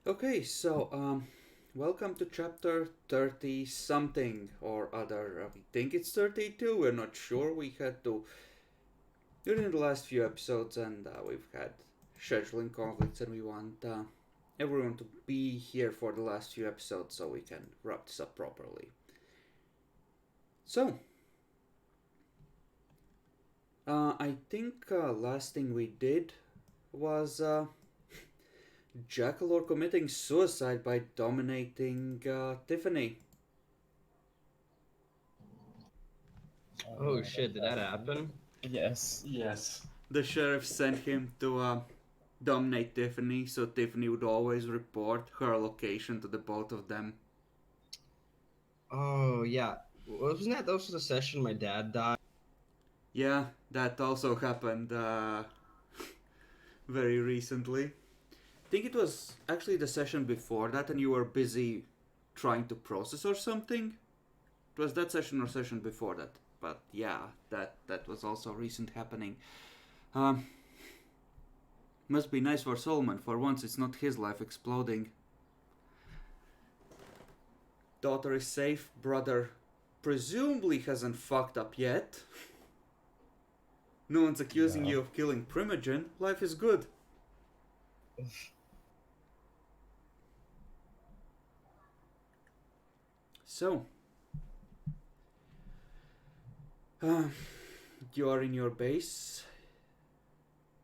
Okay, welcome to chapter 30 something or other. We think it's 32, we're not sure. We had to, during the last few episodes, and we've had scheduling conflicts, and we want everyone to be here for the last few episodes so we can wrap this up properly. So, I think last thing we did was Jackalor committing suicide by dominating Tiffany. Oh shit, did that happen? Yes. The sheriff sent him to dominate Tiffany, so Tiffany would always report her location to the both of them. Oh yeah. Wasn't that also the session my dad died? Yeah, that also happened very recently. I think it was actually the session before that, and you were busy trying to process or something. It was that session or session before that. But yeah, that was also recent happening. Um, Must be nice for Solomon. For once, it's not his life exploding. Daughter is safe. Brother presumably hasn't fucked up yet. No one's accusing No. you of killing Primogen. Life is good. So, uh, you are in your base.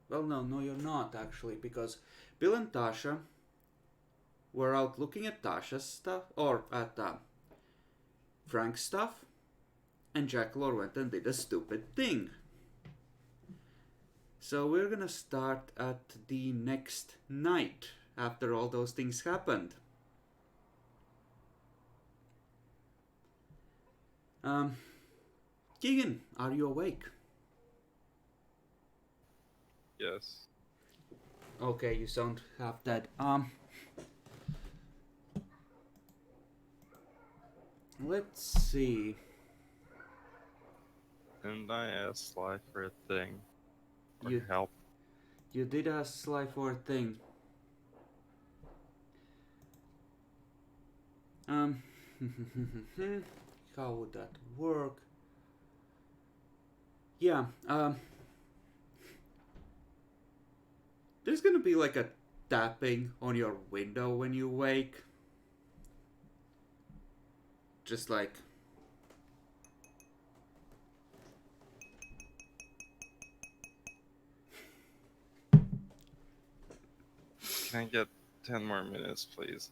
Well, no, you're not actually, because Bill and Tasha were out looking at Tasha's stuff, or at Frank's stuff, and Jack Lore went and did a stupid thing. So we're gonna start at the next night after all those things happened. Um, Keegan, are you awake? Yes. Okay, you sound half dead. Let's see. And I asked Sly for a thing. For You help. you did ask Sly for a thing. Um, how would that work? Yeah. There's gonna be like a tapping on your window when you wake. Just like Can I get 10 more minutes, please?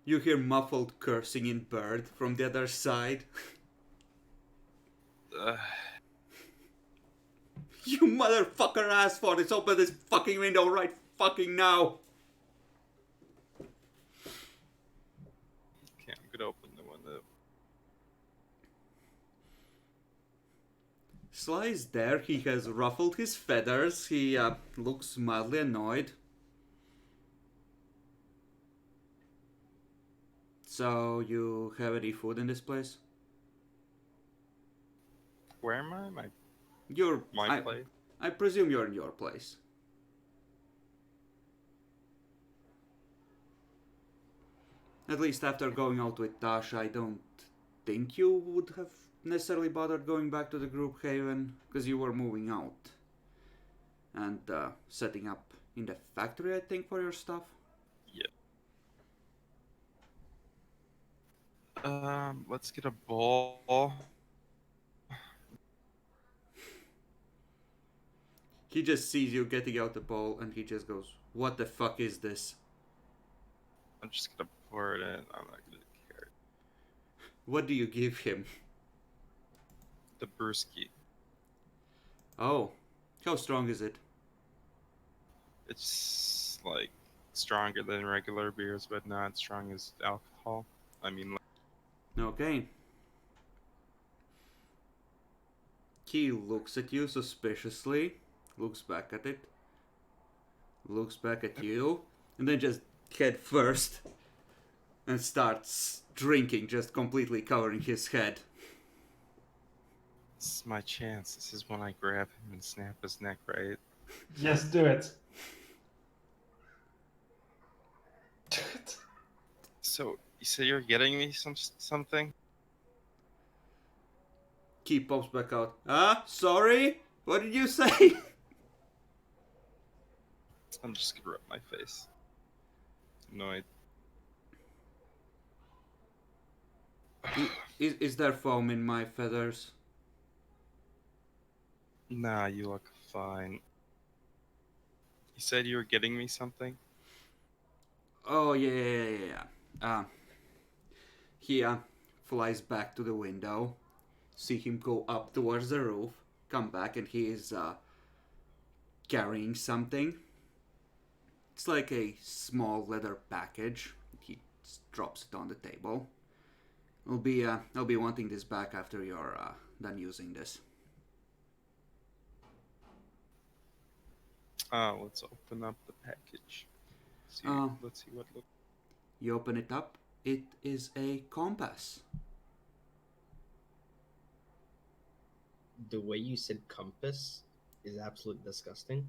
you hear muffled cursing in Bird from the other side. Uh, You motherfucker asshole! Let's open this fucking window right fucking now! can't get open the window. Sly's there. He has ruffled his feathers. He looks mildly annoyed. So, you have any food in this place? Where am I? You're. My place? I presume you're in your place. At least after going out with Tasha, I don't think you would have necessarily bothered going back to the group haven because you were moving out and setting up in the factory, I think, for your stuff. Yeah. Let's get a bowl. He just sees you getting out the bowl and he just goes, "What the fuck is this? I'm just gonna pour it in. I'm not gonna care. What do you give him?" The brewski. Oh, how strong is it? It's like stronger than regular beers, but not as strong as alcohol. I mean, Okay. He looks at you suspiciously, looks back at it, looks back at you, and then just head first and starts drinking, just completely covering his head. this is my chance. This is when I grab him and snap his neck, right? Yes, do it. So you say you're getting me something? Key pops back out. Sorry? What did you say? I'm just gonna rub my face. Annoyed. Is there foam in my feathers? Nah, you look fine. You said you were getting me something? Oh, yeah. He flies back to the window. See him go up towards the roof. Come back and he is carrying something. It's like a small leather package. He drops it on the table. I'll be wanting this back after you're done using this. Let's open up the package. Let's see what looks. You open it up. It is a compass. The way you said compass is absolutely disgusting.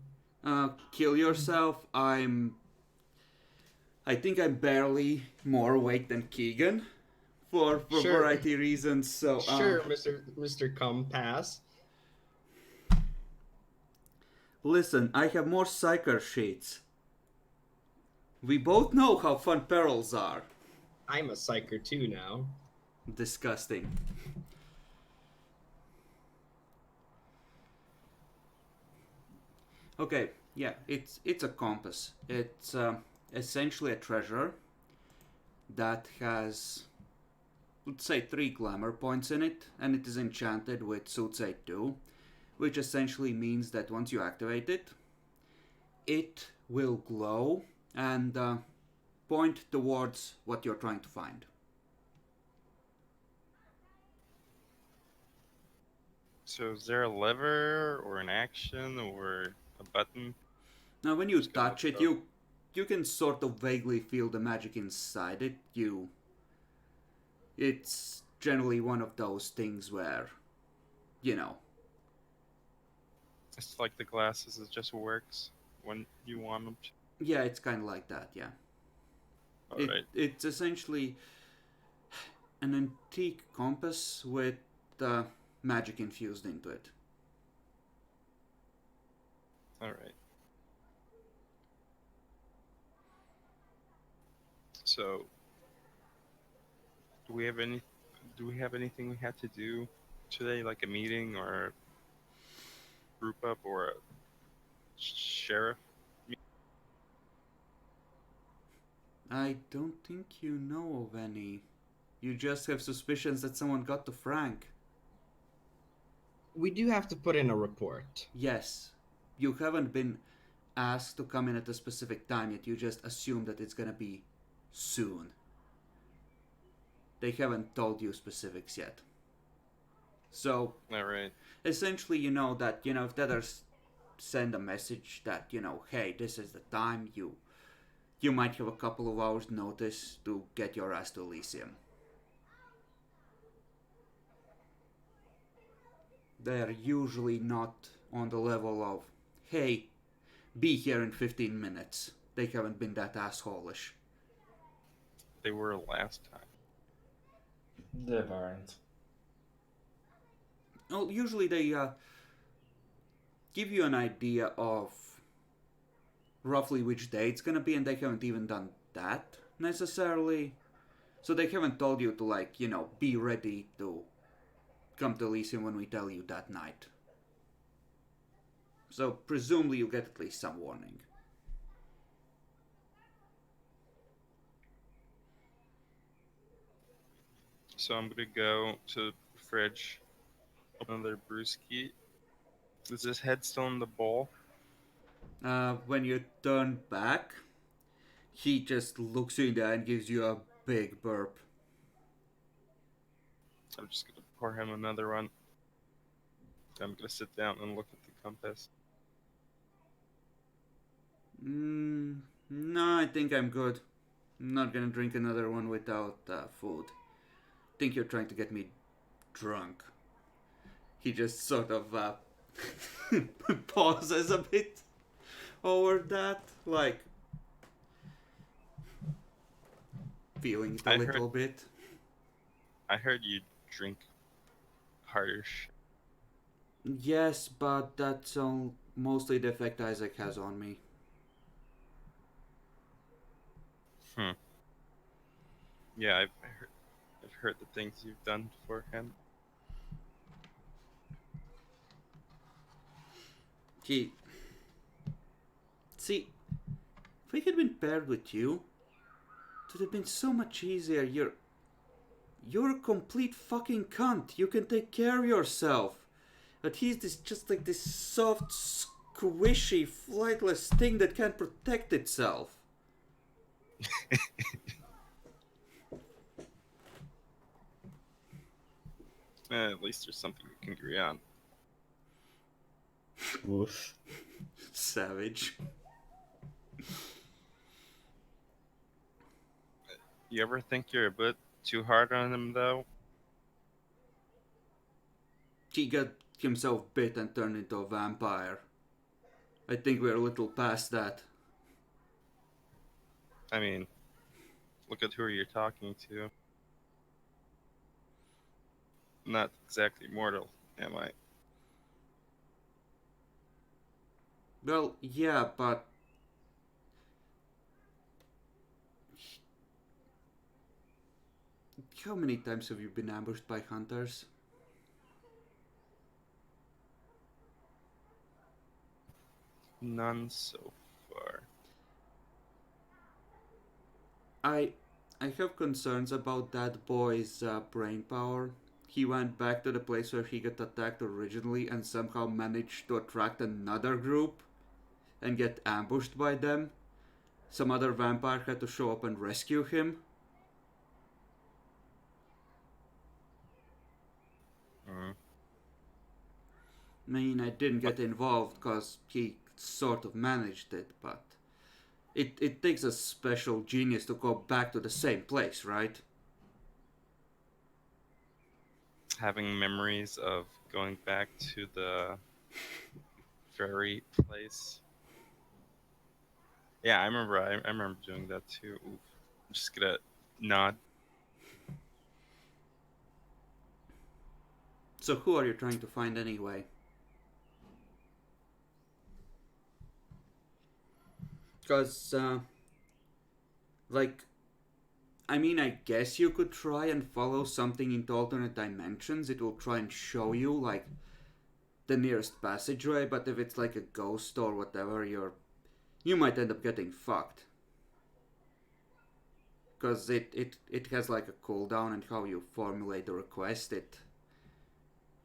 Kill yourself. I think I'm barely more awake than Keegan, for Sure. variety reasons. So Sure, Mr. Compass. listen, I have more psyker sheets. We both know how fun perils are. I'm a psyker too now. Disgusting. Okay, yeah, it's a compass. It's essentially a treasure that has, let's say, 3 glamour points in it, and it is enchanted with Soothsay 2, which essentially means that once you activate it, it will glow and point towards what you're trying to find. So is there a lever or an action or a button? Now, when you Just gonna touch look it, up. you can sort of vaguely feel the magic inside it. It's generally one of those things where, you know, It's like the glasses. It just works when you want them to. yeah, it's kind of like that. Yeah, Alright. it's essentially an antique compass with magic infused into it. Alright. So do we have anything we had to do today, like a meeting or a group up or a sheriff? I don't think you know of any. You just have suspicions that someone got to Frank. We do have to put in a report. Yes, you haven't been asked to come in at a specific time yet. You just assume that it's gonna be soon. They haven't told you specifics yet. So Alright. essentially, you know that, if the others send a message that, hey, this is the time, you might have a couple of hours notice to get your ass to Elysium. They're usually not on the level of, hey, be here in 15 minutes. They haven't been that asshole-ish. They were last time. They weren't. Well, usually they give you an idea of roughly which day it's gonna be, and they haven't even done that necessarily. So they haven't told you to, be ready to come to Elysium when we tell you that night. So presumably you'll get at least some warning. So I'm gonna go to the fridge, open another brewski. Is this head still in the bowl? When you turn back, he just looks you in the eye and gives you a big burp. I'm just gonna pour him another one. I'm gonna sit down and look at the compass. No, I think I'm good. I'm not gonna drink another one without food. Think you're trying to get me drunk. He just sort of pauses a bit over that, like, feeling it a I little heard bit. I heard you drink harder. Yes, but that's mostly the effect Isaac has on me. Hmm. Yeah, I've heard the things you've done for him. He, see, if we had been paired with you, it would have been so much easier. You're a complete fucking cunt. You can take care of yourself. But he's just like this soft, squishy, flightless thing that can't protect itself. At least there's something we can agree on. Woof. Savage. You ever think you're a bit too hard on him, though? He got himself bit and turned into a vampire. I think we're a little past that. I mean, look at who you're talking to. Not exactly mortal, am I? Well, yeah, but how many times have you been ambushed by hunters? None so far. I I have concerns about that boy's brain power. He went back to the place where he got attacked originally and somehow managed to attract another group and get ambushed by them. Some other vampire had to show up and rescue him. Mm. I mean, I didn't But get involved because he sort of managed it, but it takes a special genius to go back to the same place, right? having memories of going back to the ferry place. Yeah, I remember. I remember doing that too. Oof. I'm just gonna nod. So who are you trying to find anyway? Because, like, I mean, I guess you could try and follow something into alternate dimensions. It will try and show you, like, the nearest passageway, but if it's like a ghost or whatever, you might end up getting fucked. Because it has like a cooldown and how you formulate the request.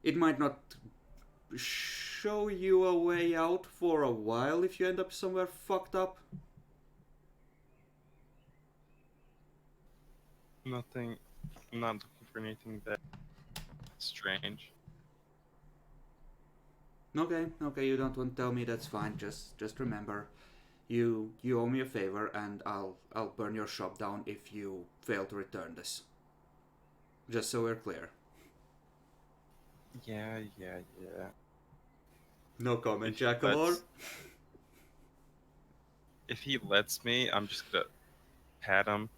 It might not show you a way out for a while if you end up somewhere fucked up. Nothing. I'm not looking for anything that strange. Okay, you don't want to tell me, that's fine. Just remember, you owe me a favor, and I'll burn your shop down if you fail to return this. Just so we're clear. Yeah. No comment, If he Jackalor. lets, if he lets me, I'm just gonna pat him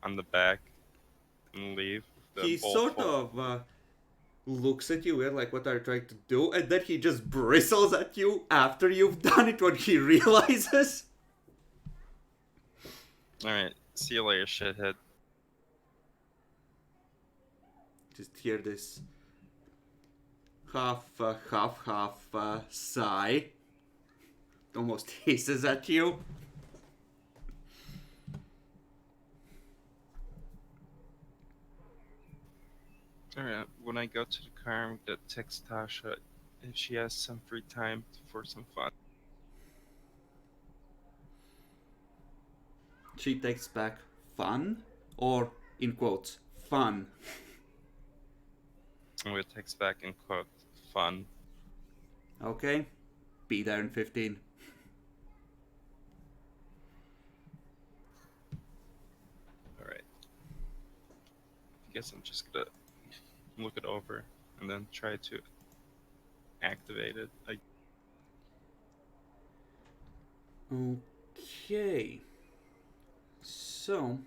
on the back and leave with the He bowl sort full. of looks at you weird, like, what are you trying to do? And then he just bristles at you after you've done it when he realizes. All right. See you later, shithead. Just hear this half sigh. Almost hisses at you. All right. When I go to the car, I'm gonna text Tasha if she has some free time for some fun. She takes back fun, or in quotes, fun. I'm gonna text back and quote fun. Okay? Be there in 15. All right. I guess I'm just gonna look it over and then try to activate it. Okay. So,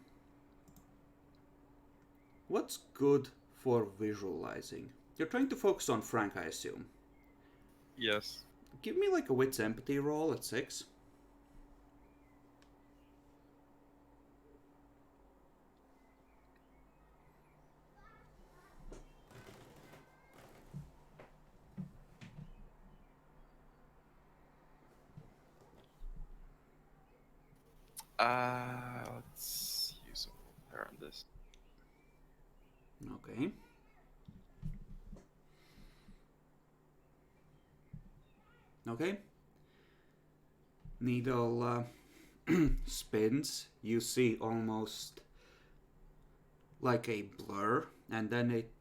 what's good for visualizing? You're trying to focus on Frank, I assume. Yes. Give me like a wits empathy roll at 6. Let's use a willpower on this. Okay. Okay. Needle spins. You see almost like a blur, and then it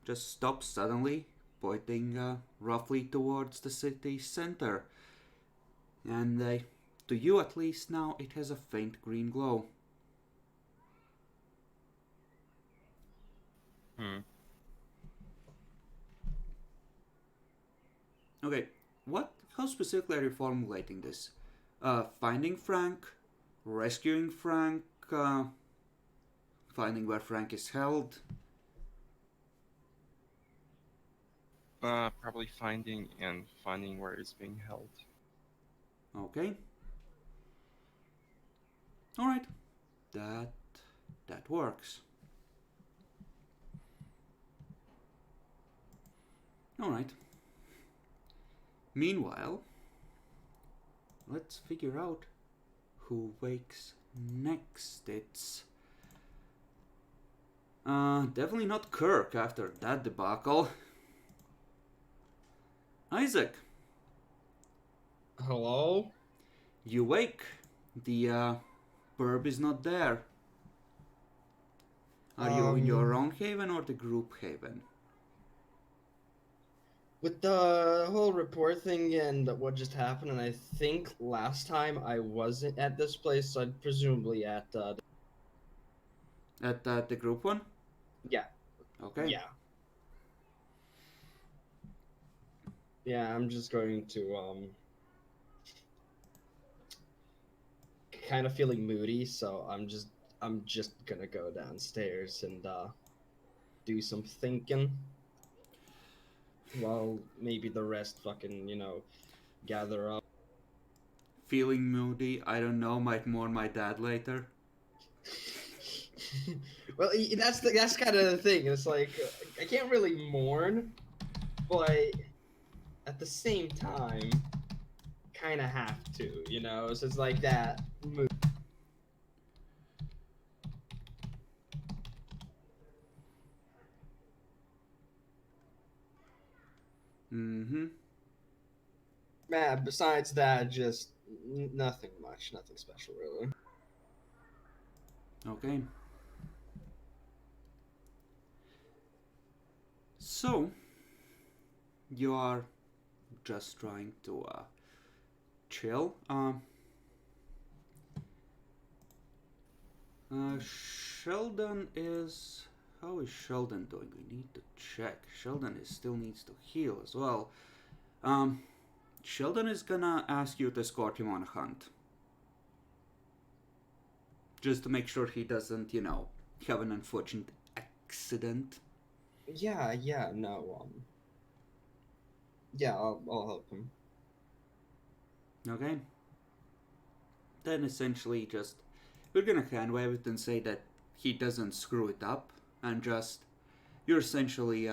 just stops suddenly, pointing roughly towards the city center. And to you at least now, it has a faint green glow. Hmm. Okay, what? How specifically are you formulating this? Finding Frank, rescuing Frank, finding where Frank is held. Probably finding where it's being held. Okay. All right. That works. All right. Meanwhile, let's figure out who wakes next. It's definitely not Kirk after that debacle. Isaac, Hello? you wake. The burb is not there. Are you in your own haven or the group haven? With the whole report thing and what just happened, and I think last time I wasn't at this place, so I'd presumably at At the group one? yeah, Okay. yeah, yeah. I'm just going to kind of feeling moody, so I'm just gonna go downstairs and do some thinking, while maybe the rest fucking gather up. Feeling moody, I don't know, might mourn my dad later. Well, that's kind of the thing. It's like I can't really mourn, but at the same time, kind of have to. So it's like that. Mm-hmm. Man, besides that, just nothing much, nothing special really. Okay. So, you are just trying to chill. Sheldon is. How is Sheldon doing? We need to check. Sheldon still needs to heal as well. Um, Sheldon is gonna ask you to escort him on a hunt. Just to make sure he doesn't, have an unfortunate accident. Yeah, no, yeah, I'll help him. Okay? Then essentially just. We're gonna hand wave it and say that he doesn't screw it up, and just. You're essentially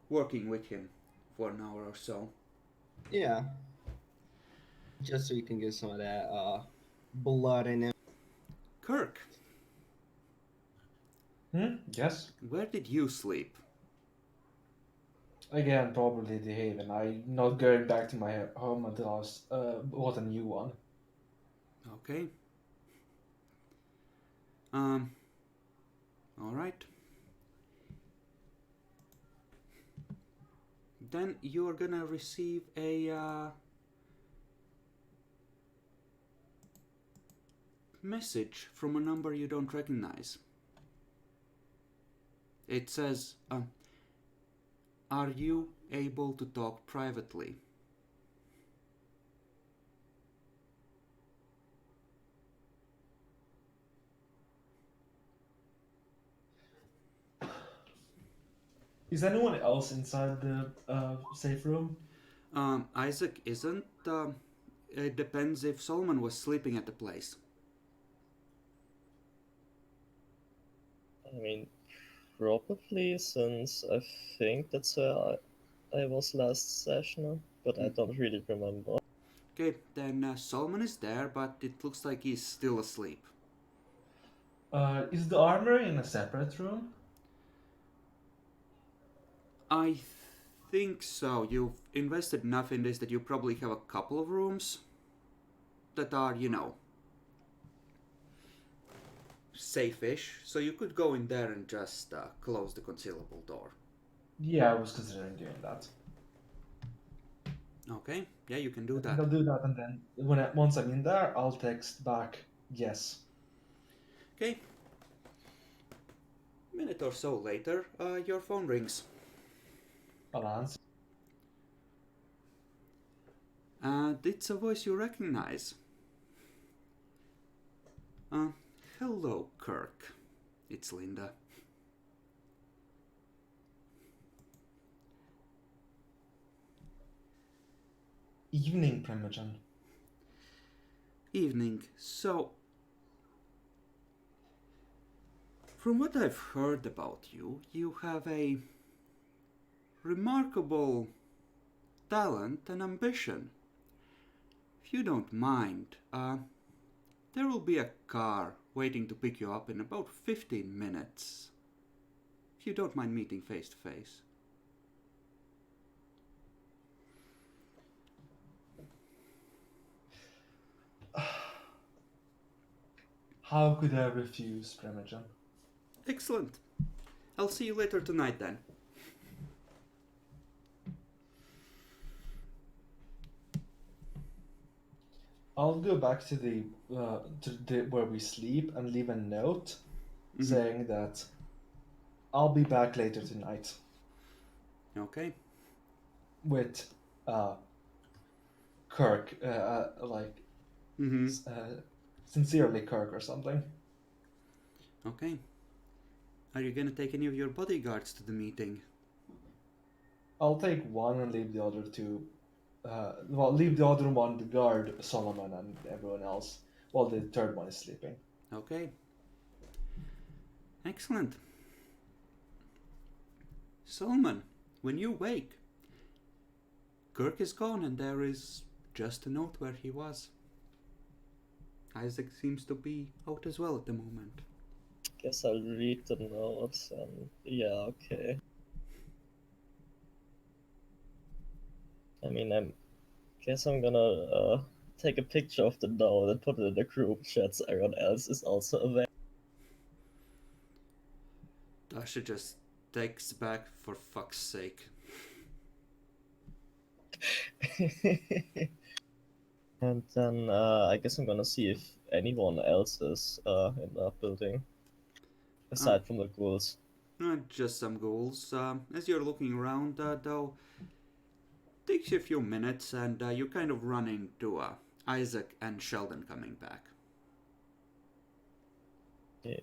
working with him for an hour or so. Yeah, just so you can get some of that blood in him. Kirk, Yes. where did you sleep? Again, probably the Haven. I'm not going back to my home until I bought a new one. Okay. Alright. Then you're gonna receive a message from a number you don't recognize. It says, are you able to talk privately? Is anyone else inside the safe room? Isaac isn't. It depends if Solomon was sleeping at the place. I mean, probably since I think that's where I was last session, but I don't really remember. Okay, then Solomon is there, but it looks like he's still asleep. Is the armor in a separate room? I think so. You've invested enough in this that you probably have a couple of rooms that are, safe-ish. So you could go in there and just close the concealable door. Yeah, I was considering doing that. Okay, yeah, you can do I think that. I'll do that, and then once I'm in there, I'll text back yes. Okay. Minute or so later, your phone rings. I'll answer. And it's a voice you recognize. Hello, Kirk. It's Linda. Evening, Primogen. Evening. So, from what I've heard about you, you have a remarkable talent and ambition. If you don't mind, there will be a car waiting to pick you up in about 15 minutes. If you don't mind meeting face to face. How could I refuse, Primogen? Excellent. I'll see you later tonight then. I'll go back to the where we sleep and leave a note saying that I'll be back later tonight Okay. with Kirk, sincerely Kirk or something. Okay. Are you gonna take any of your bodyguards to the meeting? I'll take one and leave the other two. Leave the other one to guard Solomon and everyone else while the third one is sleeping. Okay. Excellent. Solomon, when you wake, Kirk is gone and there is just a note where he was. Isaac seems to be out as well at the moment. Guess I'll read the notes and yeah, okay. I mean, guess I'm gonna take a picture of the note and put it in the group chat so everyone else is also aware. Dasha just takes back for fuck's sake. And then I guess I'm gonna see if anyone else is in that building. Aside from the ghouls. Just some ghouls. As you're looking around, though, takes you a few minutes and you kind of run into Isaac and Sheldon coming back.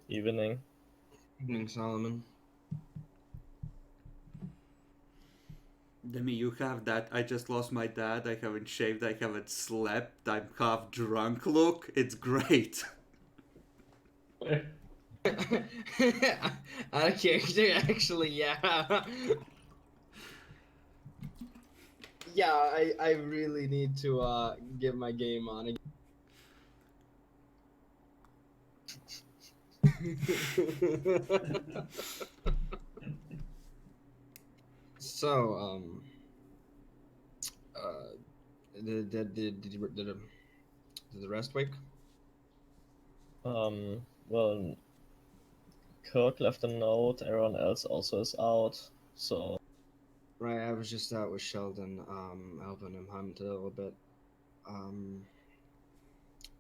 Evening. Evening, Solomon. Demi, you have that I just lost my dad, I haven't shaved, I haven't slept, I'm half drunk look. It's great. Out of character, actually, yeah. Yeah, I really need to get my game on again. So, did the rest wake? Well, Kirk left a note, everyone else also is out, so... Right, I was just out with Sheldon, helping him hunt a little bit.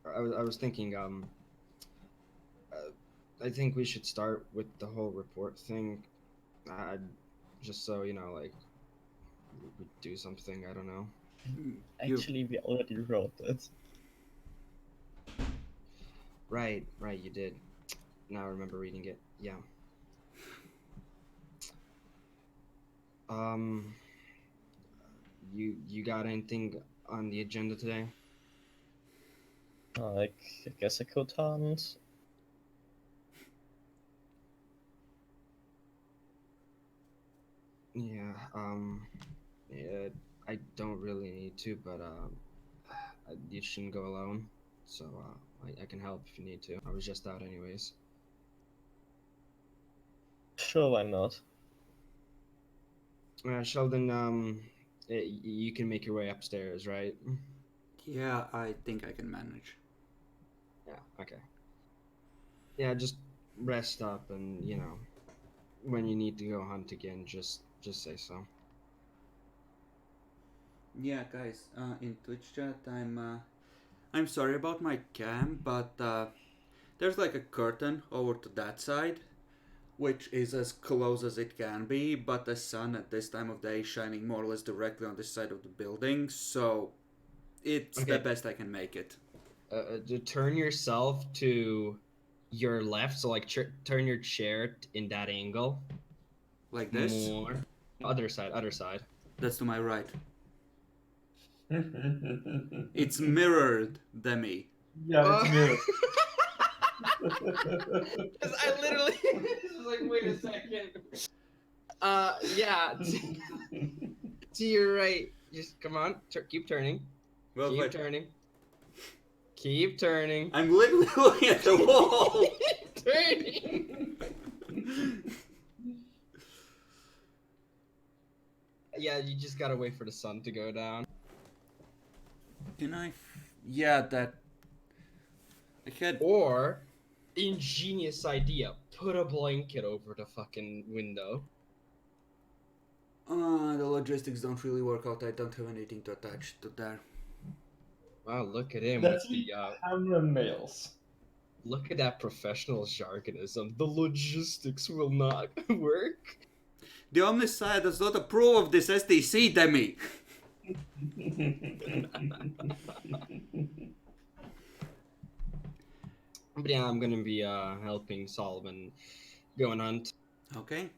I was thinking, I think we should start with the whole report thing. Just so, like, we do something, I don't know. Actually, we already wrote it. Right, you did. Now I remember reading it, yeah. Um, you got anything on the agenda today? I guess I could hunt. Yeah. Yeah, I don't really need to, but you shouldn't go alone. So I can help if you need to. I was just out anyways. Sure, why not? Sheldon, you can make your way upstairs, right? Yeah, I think I can manage. Yeah. Okay. Yeah, just rest up, and when you need to go hunt again, just say so. Yeah, guys, in Twitch chat, I'm sorry about my cam, but there's like a curtain over to that side, which is as close as it can be, but the sun at this time of day is shining more or less directly on this side of the building, so it's the Okay. best I can make it. To turn yourself to your left, so like turn your chair in that angle. Like this? More. Other side, other side. That's to my right. It's mirrored, Demi. Yeah, it's mirrored. Because I literally was like, wait a second. Yeah. To your right. Just come on. Keep turning. Well, Keep wait. turning. Keep turning. I'm literally looking at the wall. Keep turning. Yeah, you just gotta wait for the sun to go down. Can I? Yeah, that. I had. Or, ingenious idea, put a blanket over the fucking window. The logistics don't really work out. I don't have anything to attach to there. Wow, look at him That's with the hammer and nails. look at that professional jargonism. The logistics will not work. The Omniside does not approve of this STC, Demi. But yeah, I'm gonna be helping Solomon go and hunt. Okay.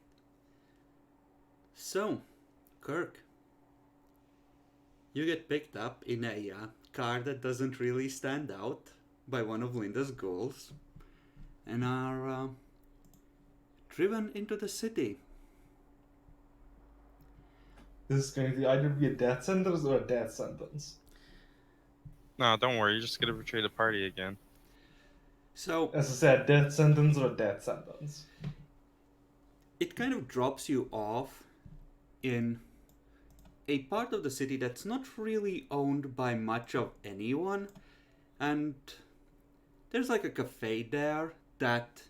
So, Kirk, you get picked up in a car that doesn't really stand out by one of Linda's ghouls and are driven into the city. This is going to either be a death sentence or a death sentence. No, don't worry. You're just gonna betray the party again. So, As I said, death sentence or death sentence. it kind of drops you off in a part of the city that's not really owned by much of anyone, and there's like a cafe there that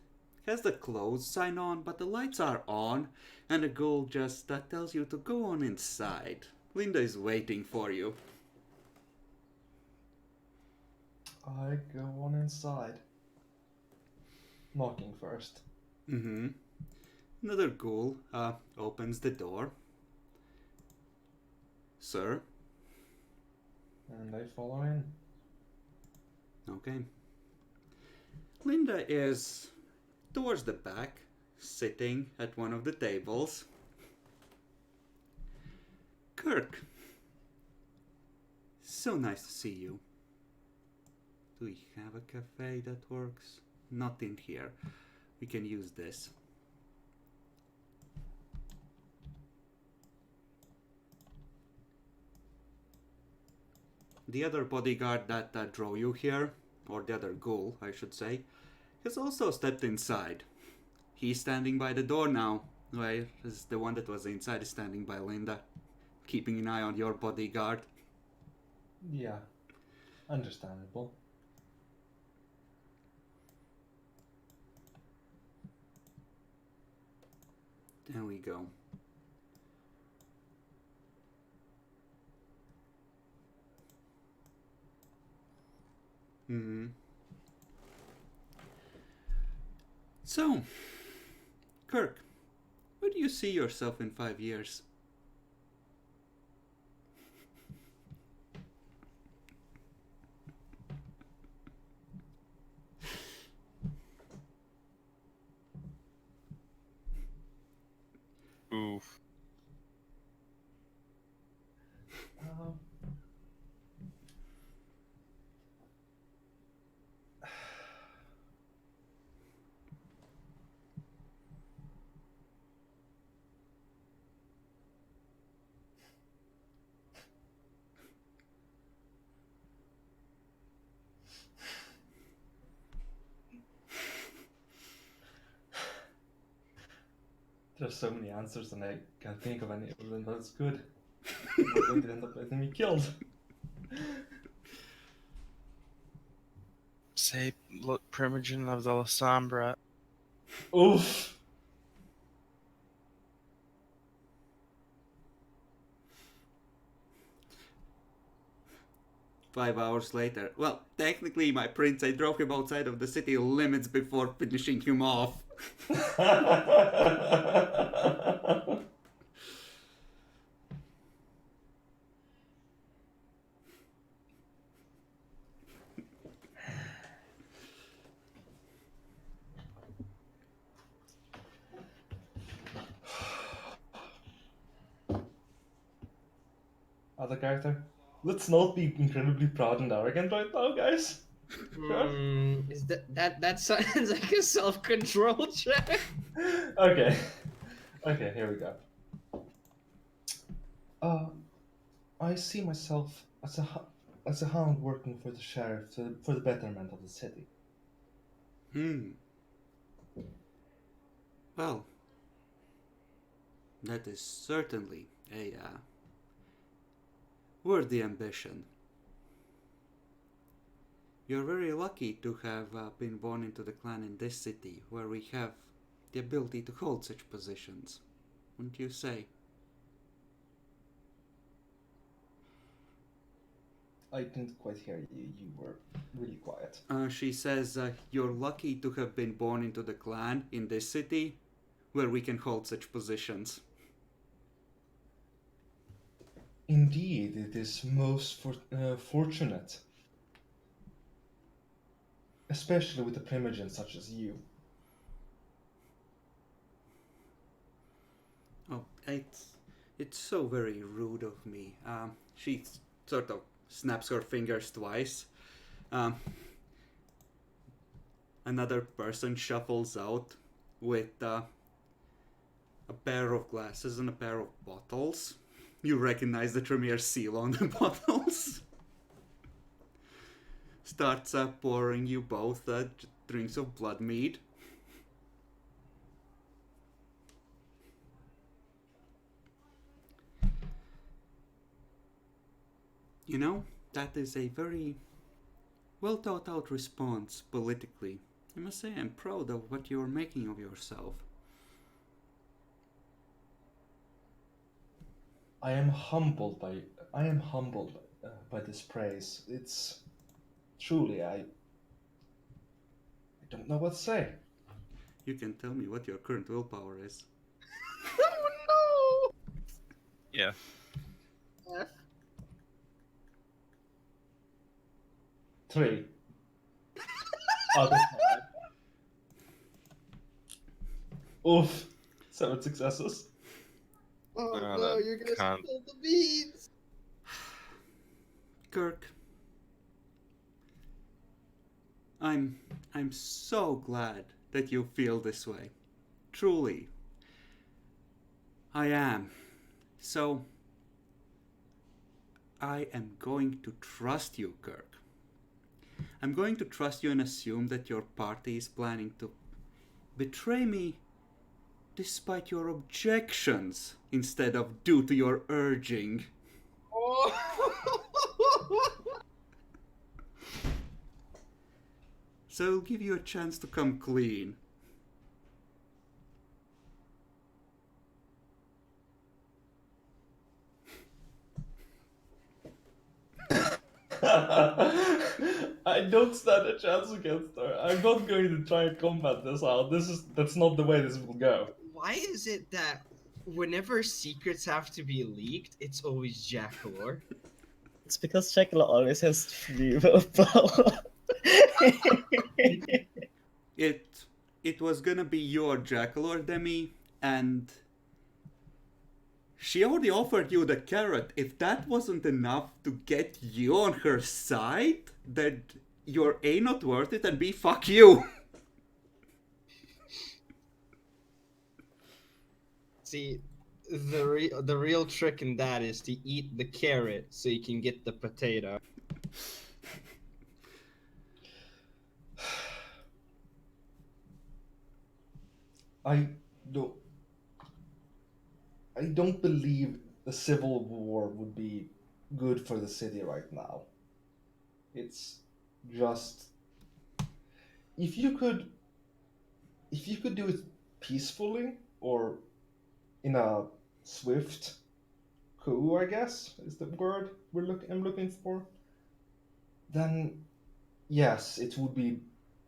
has the closed sign on, but the lights are on, and the ghoul just tells you to go on inside. Linda is waiting for you. I go on inside. Knocking first. Mm-hmm. Another ghoul opens the door. Sir? And I follow in. Okay. Linda is towards the back, sitting at one of the tables. Kirk. So nice to see you. Do we have a cafe that works? Not in here. We can use this. The other bodyguard that drove you here, or the other ghoul, I should say, has also stepped inside. He's standing by the door now, whereas the one that was inside is standing by Linda, keeping an eye on your bodyguard. Yeah. Understandable. There we go. So, Kirk, where do you see yourself in 5 years? Oof. There's so many answers and I can't think of any of them, but it's good. They're going to end up letting me killed. Say, look, Primogen of the Lasombra. Oof! 5 hours later. Well, technically, my prince, I drove him outside of the city limits before finishing him off. Other character? Let's not be incredibly proud and arrogant right now, guys. Is that sounds like a self-control check? Okay. Okay, here we go. I see myself as a hound working for the sheriff for the betterment of the city. Well, that is certainly a worthy ambition. You're very lucky to have been born into the clan in this city, where we have the ability to hold such positions. Wouldn't you say? I didn't quite hear you. You were really quiet. She says, you're lucky to have been born into the clan in this city, where we can hold such positions. Indeed, it is most fortunate. Especially with a primogen such as you. Oh, it's so very rude of me. She sort of snaps her fingers twice. Another person shuffles out with a pair of glasses and a pair of bottles. You recognize the Tremere seal on the bottles. Starts pouring you both drinks of blood mead. You know, that is a very well thought out response politically. I must say I'm proud of what you're making of yourself. I am humbled by this praise. It's truly I don't know what to say. You can tell me what your current willpower is. Oh Yeah. no! 3 out of 5. Oof! 7 successes. Oh Oh, no, that you're gonna cunt. spill the beans! Kirk, I'm so glad that you feel this way. Truly. I am. So I am going to trust you, Kirk. I'm going to trust you and assume that your party is planning to betray me despite your objections instead of due to your urging. Oh. So I'll give you a chance to come clean. I don't stand a chance against her. I'm not going to try and combat this out. That's not the way this will go. Why is it that whenever secrets have to be leaked, it's always Jackalor? It's because Shekla always has 3 willpower. It was gonna be your Jackalor, Demi, and she already offered you the carrot. If that wasn't enough to get you on her side, then you're A, not worth it, and B, fuck you. See, the real trick in that is to eat the carrot so you can get the potato. I don't. I don't believe a civil war would be good for the city right now. It's just if you could if you could do it peacefully or in a swift coup, I guess is the word I'm looking for, then yes, it would be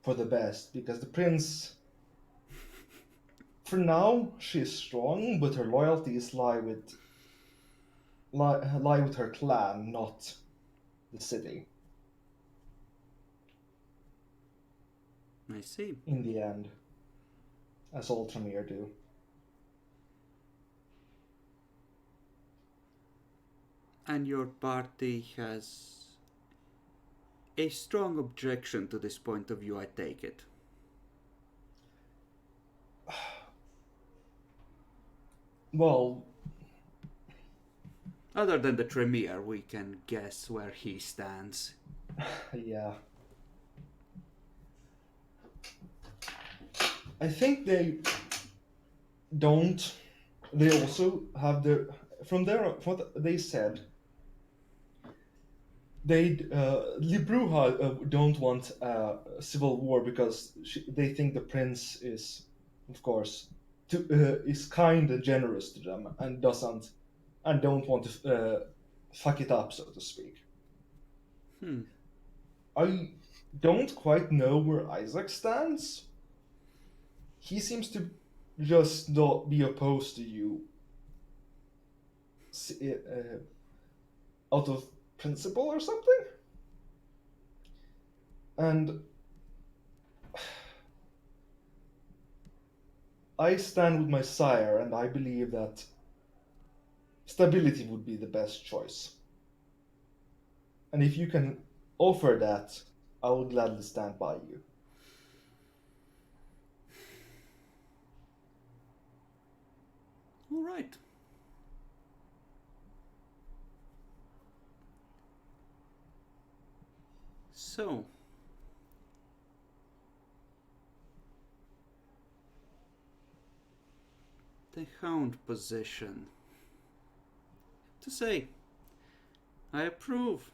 for the best because the prince, for now, she is strong, but her loyalties lie with her clan, not the city. I see. In the end, as all Tremere do. And your party has a strong objection to this point of view, I take it. Well, Other than the Tremere, we can guess where he stands. yeah. I think they don't. They also have their. From what they said, Libruja don't want a civil war because they think the prince is, of course, is kind and generous to them and don't want to fuck it up, so to speak. Hmm. I don't quite know where Isaac stands. He seems to just not be opposed to you out of principle or something. And I stand with my sire, and I believe that stability would be the best choice. And if you can offer that, I will gladly stand by you. All right. So, the hound position. To say, I approve.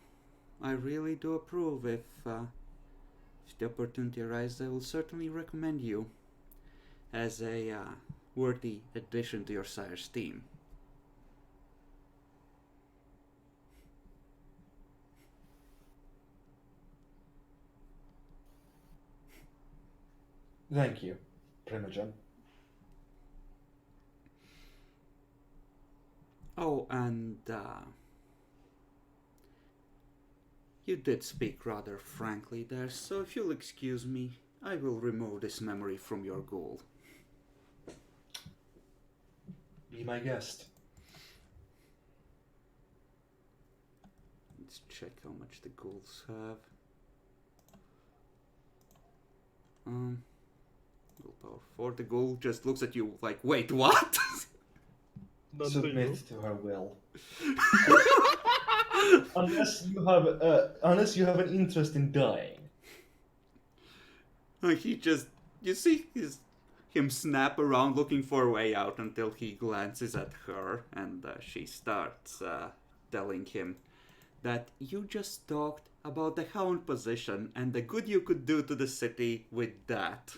I really do approve. If the opportunity arises, I will certainly recommend you as a worthy addition to your sire's team. Thank you, Primogen. Oh, and you did speak rather frankly there, so if you'll excuse me, I will remove this memory from your goal. Be my guest. Let's check how much the goals have. Willpower 4. The goal just looks at you like, wait, what? Submit to her will. unless you have an interest in dying. He just, you see him snap around looking for a way out until he glances at her and she starts telling him that you just talked about the hound position and the good you could do to the city with that.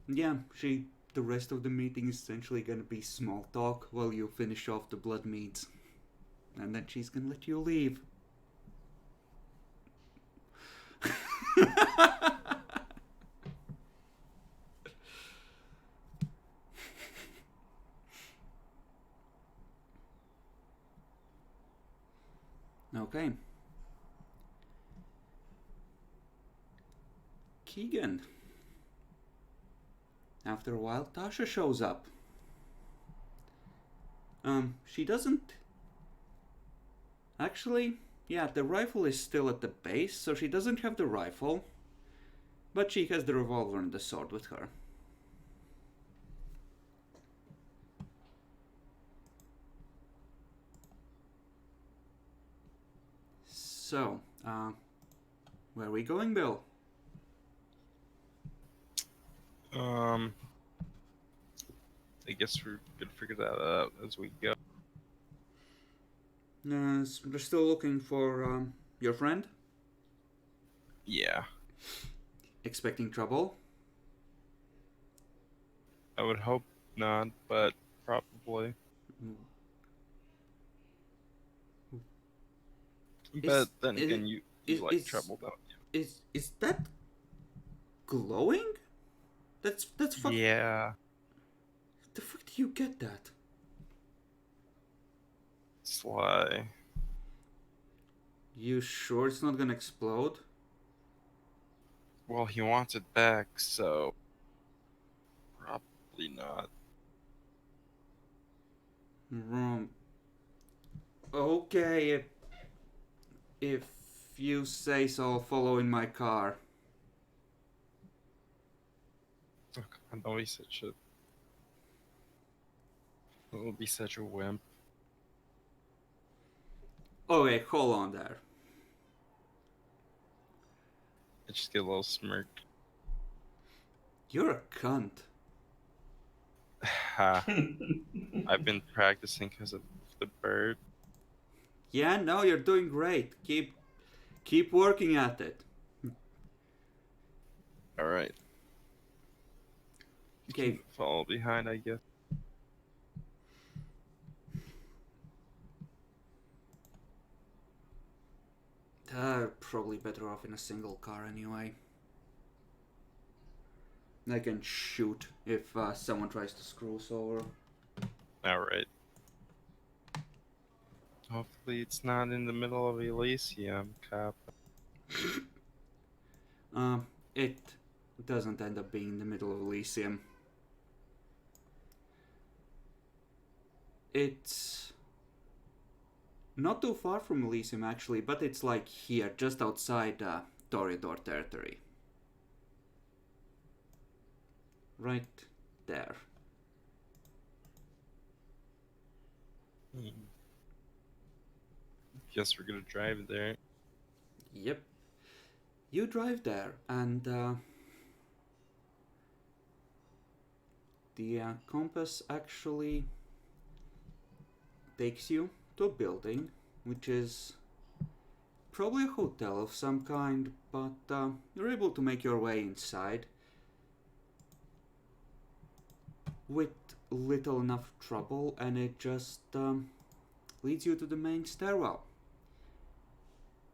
Yeah, the rest of the meeting is essentially gonna be small talk while you finish off the blood meads. And then she's gonna let you leave. Okay. Keegan. After a while, Tasha shows up. She doesn't... Actually, yeah, the rifle is still at the base, so she doesn't have the rifle. But she has the revolver and the sword with her. So, Where are we going, Bill? I guess we're gonna figure that out as we go. We're still looking for your friend. Yeah, Expecting trouble? I would hope not, but probably. But then is again, you is like is trouble, don't is that glowing? That's you? fuck. Yeah, The fuck do you get that? Sly. You sure it's not gonna explode? Well, he wants it back, so probably not. Wrong. Okay, if you say so, I'll follow in my car. Oh, God, don't be such a. Don't be such a wimp. Okay, hold on there. I just get a little smirk. You're a cunt. Ha! I've been practicing because of the bird. Yeah, no, you're doing great. Keep working at it. All right, you Okay, can follow behind, I guess. probably better off in a single car anyway. I can shoot if someone tries to screw us over. All right. Hopefully, it's not in the middle of Elysium, Cap. It doesn't end up being in the middle of Elysium. It's not too far from Elysium actually, but it's like here, just outside Toreador territory. Right there. Guess we're gonna drive there. Yep. You drive there, and the compass actually takes you to a building, which is probably a hotel of some kind, but you're able to make your way inside with little enough trouble, and it just leads you to the main stairwell.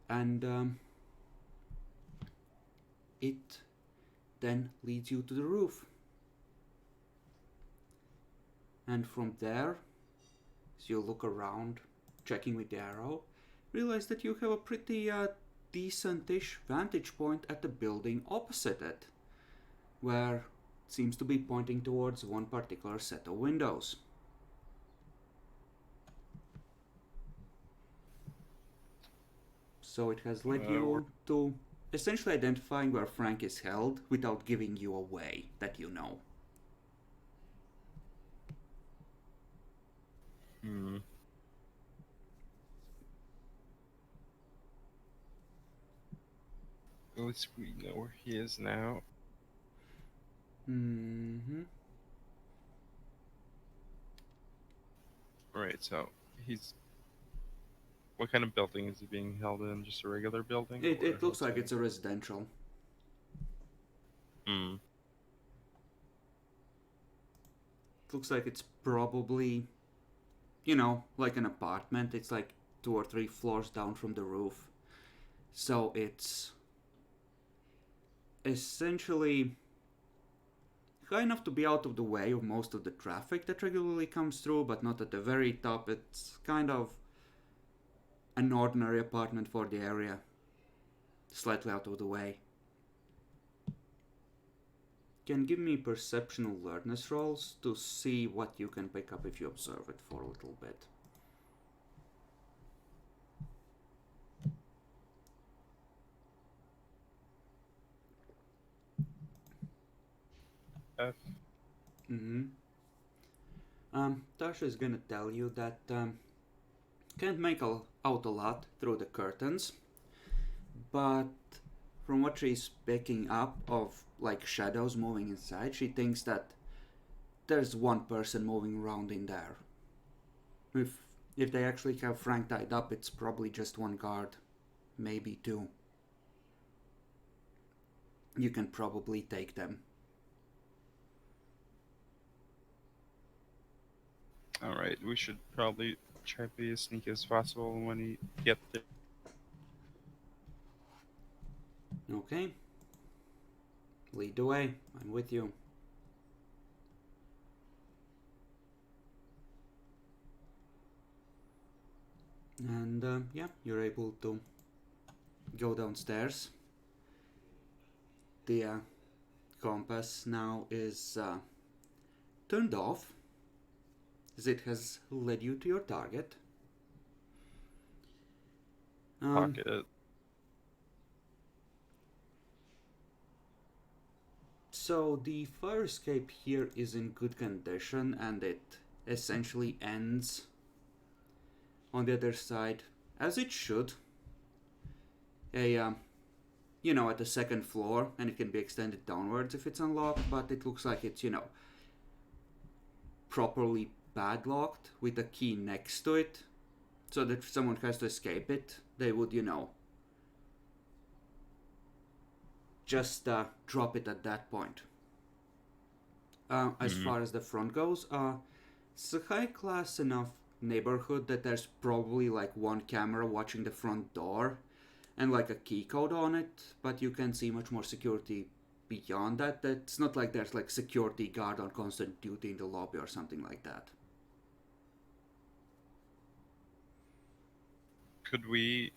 And it then leads you to the roof. And from there, as you look around, checking with the arrow, realize that you have a pretty decent-ish vantage point at the building opposite it, where it seems to be pointing towards one particular set of windows. So it has led you to essentially identifying where Frank is held without giving you away that you know. At least we know where he is now. Right, so he's. What kind of building is he being held in? Just a regular building? It looks like it's a residential. Hmm. It looks like it's probably, like an apartment. It's like 2 or 3 floors down from the roof. So it's essentially high enough to be out of the way of most of the traffic that regularly comes through, but not at the very top. It's kind of an ordinary apartment for the area, slightly out of the way. Can give me perception alertness rolls to see what you can pick up if you observe it for a little bit. F. Tasha is gonna tell you that can't make out a lot through the curtains, but from what she's picking up of like shadows moving inside, she thinks that there's one person moving around in there. If they actually have Frank tied up, it's probably just one guard, maybe two. You can probably take them. Alright, we should probably try to be as sneaky as possible when we get there. Okay. Lead the way. I'm with you. And yeah, you're able to go downstairs. The compass now is turned off, as it has led you to your target. Pocket it. So the fire escape here is in good condition, and it essentially ends on the other side, as it should. At the second floor, and it can be extended downwards if it's unlocked, but it looks like it's, properly padlocked with a key next to it, so that if someone has to escape it, they would, just drop it at that point. As far as the front goes, it's a high class enough neighborhood that there's probably like one camera watching the front door and like a key code on it, but you can see much more security beyond that. It's not like there's like security guard on constant duty in the lobby or something like that. Could we...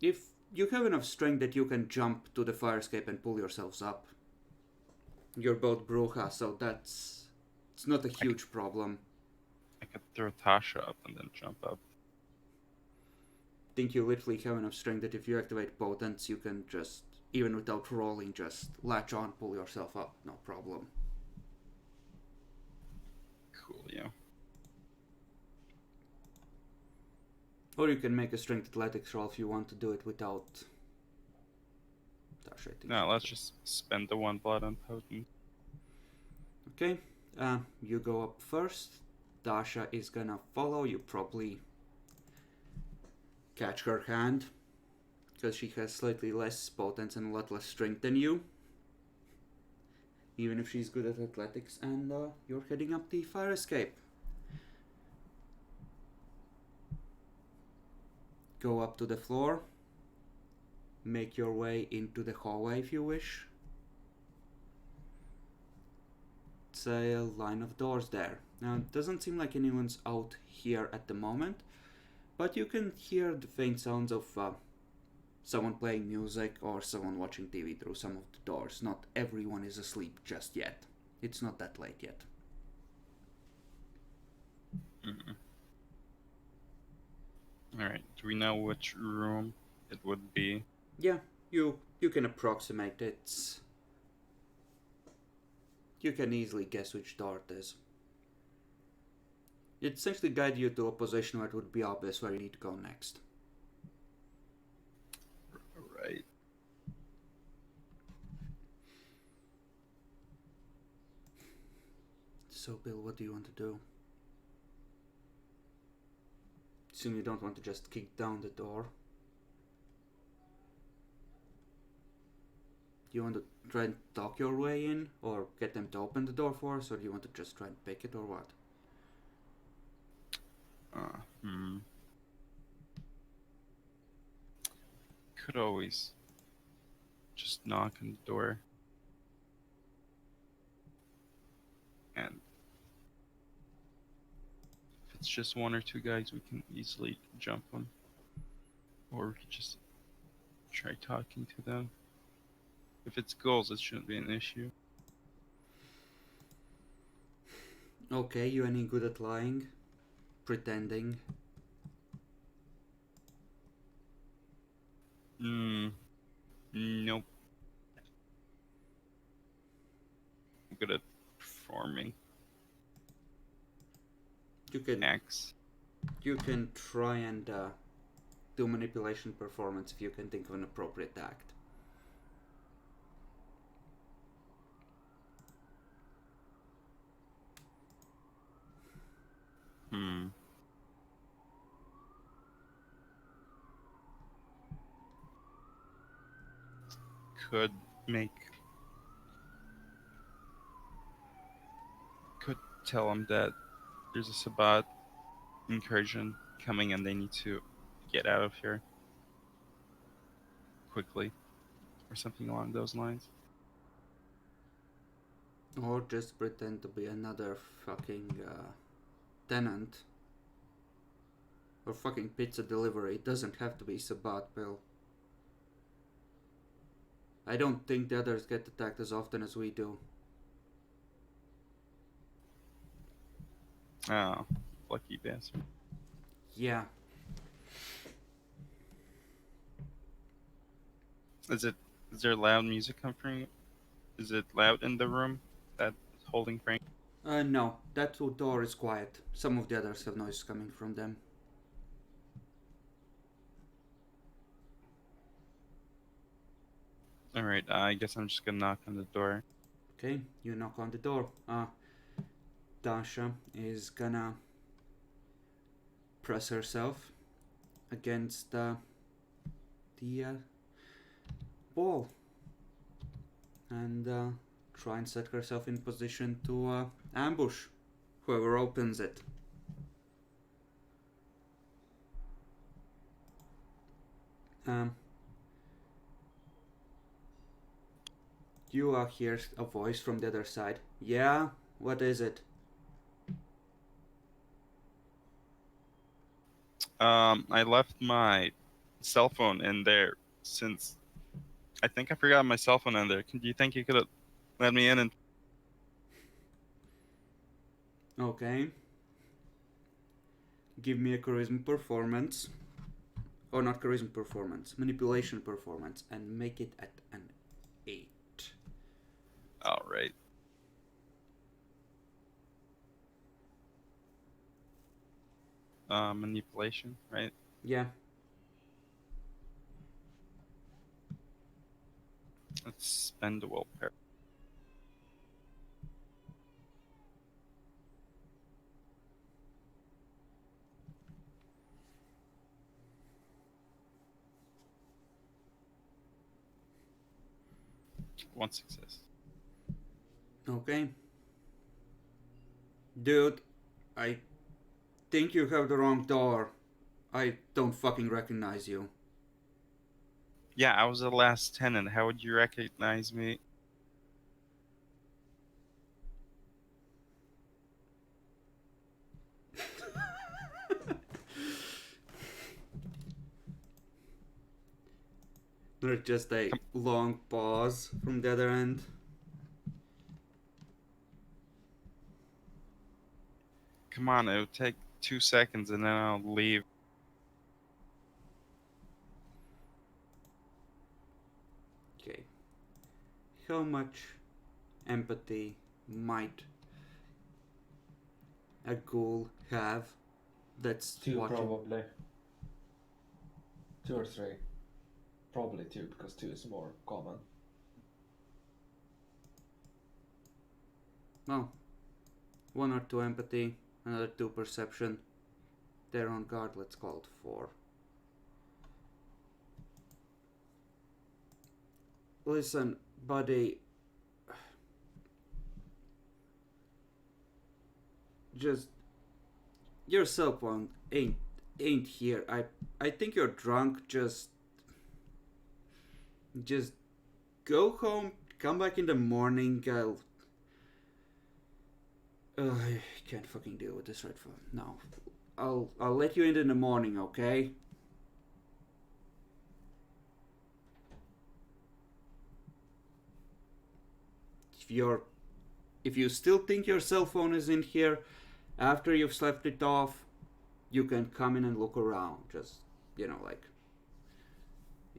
If you have enough strength that you can jump to the fire escape and pull yourselves up. You're both Bruja, so it's not a huge problem. I could throw Tasha up and then jump up. Think you literally have enough strength that if you activate potence, you can just, even without rolling, just latch on, pull yourself up, no problem. Cool, yeah. Or you can make a strength athletics roll if you want to do it without Tasha, I think. No, let's just spend the one blood on potent. Okay, you go up first. Dasha is gonna follow. You probably catch her hand, because she has slightly less potence and a lot less strength than you. Even if she's good at athletics, and you're heading up the fire escape. Go up to the floor. Make your way into the hallway if you wish. It's a line of doors there. Now, it doesn't seem like anyone's out here at the moment, but you can hear the faint sounds of someone playing music or someone watching TV through some of the doors. Not everyone is asleep just yet. It's not that late yet. Alright, do we know which room it would be? Yeah, you can approximate it. You can easily guess which door it is. It essentially guides you to a position where it would be obvious where you need to go next. Right. So, Bill, what do you want to do? Assume you don't want to just kick down the door. Do you want to try and talk your way in, or get them to open the door for us, or do you want to just try and pick it, or what? Could always just knock on the door. And if it's just one or two guys, we can easily jump them. Or we could just try talking to them. If it's goals, it shouldn't be an issue. Okay, you any good at lying? Pretending? Nope. I'm good at performing You can acts. you can try and do manipulation performance if you can think of an appropriate act. Hmm. Could make. Could tell him that there's a Sabbat incursion coming and they need to get out of here quickly, or something along those lines. Or just pretend to be another fucking tenant. Or fucking pizza delivery. It doesn't have to be Sabbat, Bill. I don't think the others get attacked as often as we do. Oh, lucky bastard. Yeah. Is there loud music coming from? Is it loud in the room that holding Frank? No. That door is quiet. Some of the others have noise coming from them. Alright, I guess I'm just gonna knock on the door. Okay, you knock on the door. Dasha is gonna press herself against the wall and try and set herself in position to ambush whoever opens it. You hear a voice from the other side. Yeah, what is it? I left my cell phone in there since I think I forgot my cell phone in there. Do you think you could have let me in and Okay. Give me a charisma performance. Or not charisma performance, manipulation performance, and make it at an 8. Alright. Manipulation, right? Yeah. Let's spend the willpower. One success. Okay. Dude, I think you have the wrong door. I don't fucking recognize you. Yeah, I was the last tenant. How would you recognize me? There's just a long pause from the other end. Come on, it'll take 2 seconds and then I'll leave. Okay. How much empathy might a ghoul have that's 2 watching? probably. 2 or 3. Probably 2 because 2 is more common. Well, 1 or 2 empathy, another 2 perception. They're on guard, let's call it 4. Listen, buddy. Just your cell phone ain't here. I think you're drunk. Just go home. Come back in the morning. I can't fucking deal with this right now. I'll let you in the morning, okay? If you still think your cell phone is in here after you've slept it off, you can come in and look around. Just, like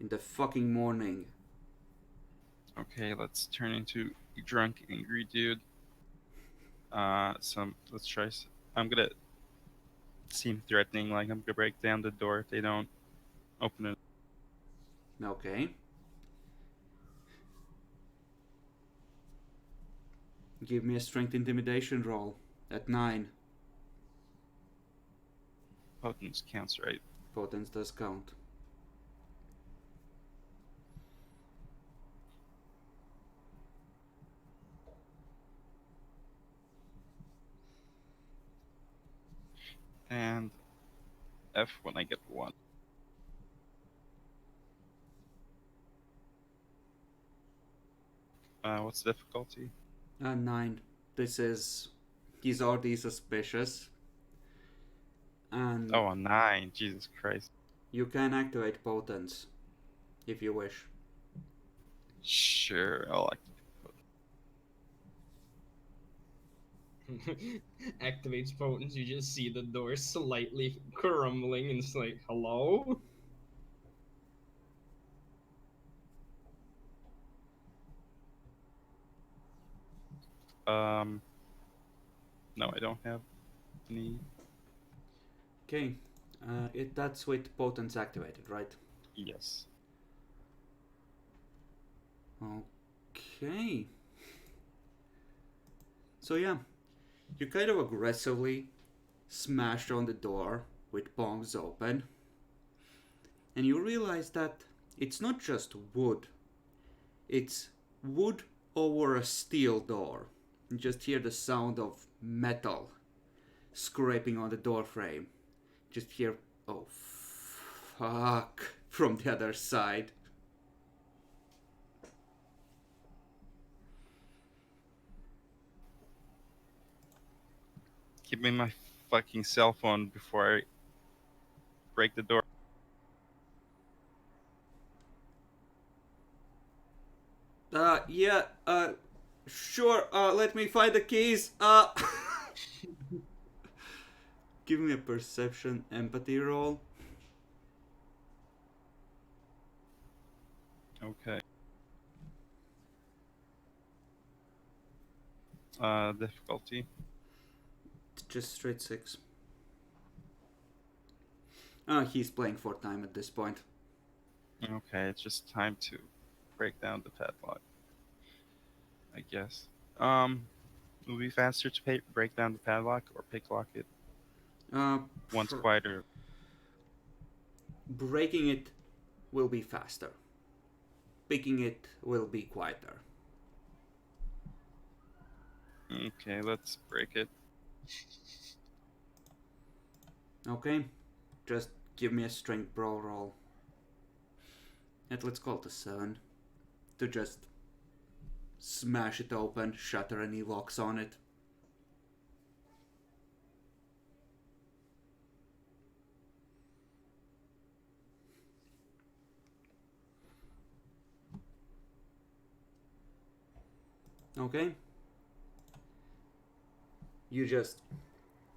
in the fucking morning. Okay, let's turn into a drunk, angry dude. Let's try. I'm gonna seem threatening, like I'm gonna break down the door if they don't Open it. Okay. Give me a strength intimidation roll at 9. Potence counts, right? Potence does count. And F when I get 1. What's the difficulty? 9. He's already suspicious. And Oh, a 9. Jesus Christ. you can activate Potence if you wish. Sure, I'll Activates potence. You just see the door slightly crumbling, and it's like, hello. No, I don't have any. Okay. That's with Potence activated, right? Yes. Okay. So yeah, you kind of aggressively smash on the door with palms open, and you realize that it's not just wood. It's wood over a steel door. You just hear the sound of metal scraping on the door frame. Just hear, oh fuck, from the other side. Give me my fucking cell phone before I break the door. Yeah, sure, let me find the keys. Give me a perception empathy roll. Okay. Difficulty. Just straight 6. He's playing for time at this point. Okay, it's just time to break down the padlock, I guess. It would be faster to break down the padlock or picklock it. One's quieter. Breaking it will be faster. Picking it will be quieter. Okay, let's break it. Okay, just give me a strength brawl roll. And let's call it a 7. To just smash it open, shatter any locks on it. Okay. You just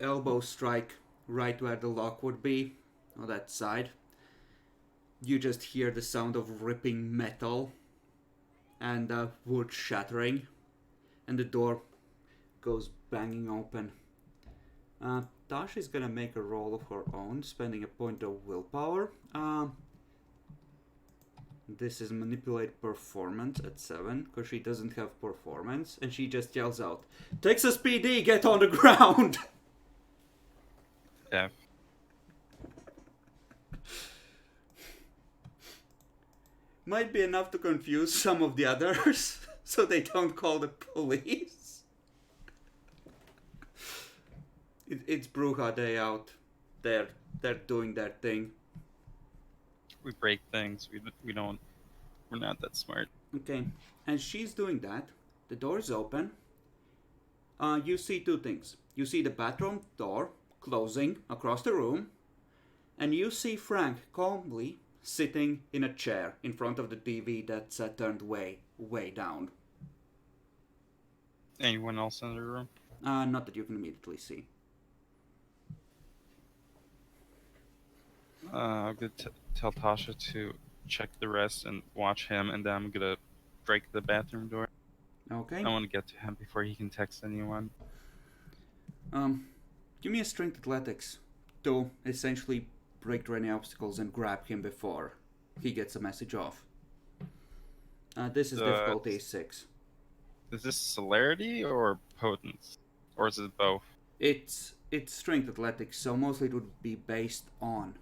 elbow strike right where the lock would be, on that side. You just hear the sound of ripping metal and wood shattering, and the door goes banging open. Tasha's gonna make a roll of her own, spending a point of willpower. This is manipulate performance at 7, because she doesn't have performance, and she just yells out, "Texas PD, get on the ground!" F. Might be enough to confuse some of the others, so they don't call the police. It's Bruja Day out. They're doing their thing. We break things. We don't. We're not that smart. Okay, and she's doing that. The door's open. You see 2 things. You see the bathroom door closing across the room, and you see Frank calmly sitting in a chair in front of the TV that's turned way down. Anyone else in the room? Not that you can immediately see. I'm gonna tell Tasha to check the rest and watch him, and then I'm gonna break the bathroom door. Okay. I want to get to him before he can text anyone. Give me a strength athletics to essentially break through any obstacles and grab him before he gets a message off. This is difficulty 6. Is this celerity or potence? Or is it both? It's strength athletics, so mostly it would be based on.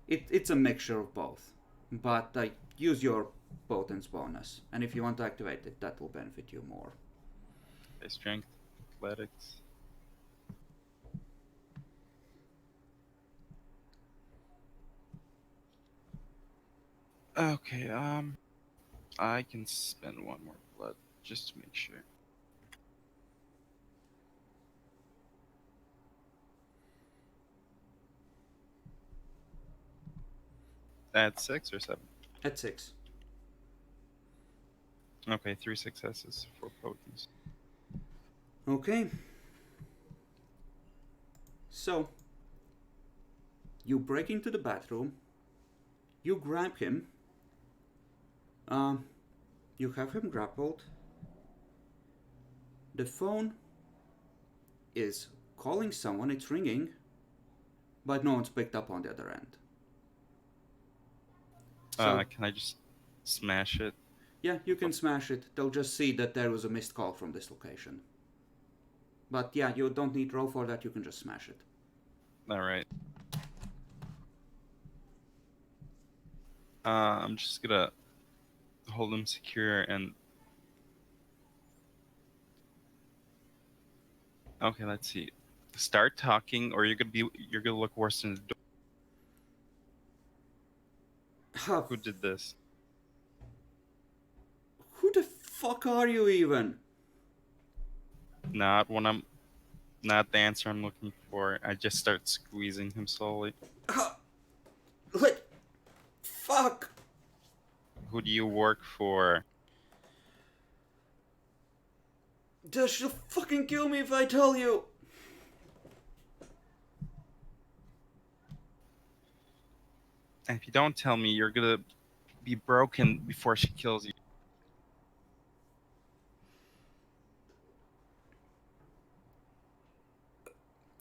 It's a mixture of both, but use your potence bonus, and if you want to activate it, that will benefit you more. Okay, strength, athletics. Okay, I can spend one more blood just to make sure. At 6 or 7? At 6. Okay, 3 successes for potence. Okay. So, you break into the bathroom, you grab him, you have him grappled. The phone is calling someone, it's ringing, but no one's picked up on the other end. So, Can I just smash it? yeah, you can smash it. They'll just see that there was a missed call from this location. But yeah, you don't need roll for that, you can just smash it. Alright. I'm just gonna hold him secure and... Okay, let's see. Start talking, or you're gonna look worse than the door. Who did this? Who the fuck are you even? Not the answer I'm looking for. I just start squeezing him slowly. What? Fuck! Who do you work for? Just you'll fucking kill me if I tell you! And if you don't tell me, you're gonna be broken before she kills you.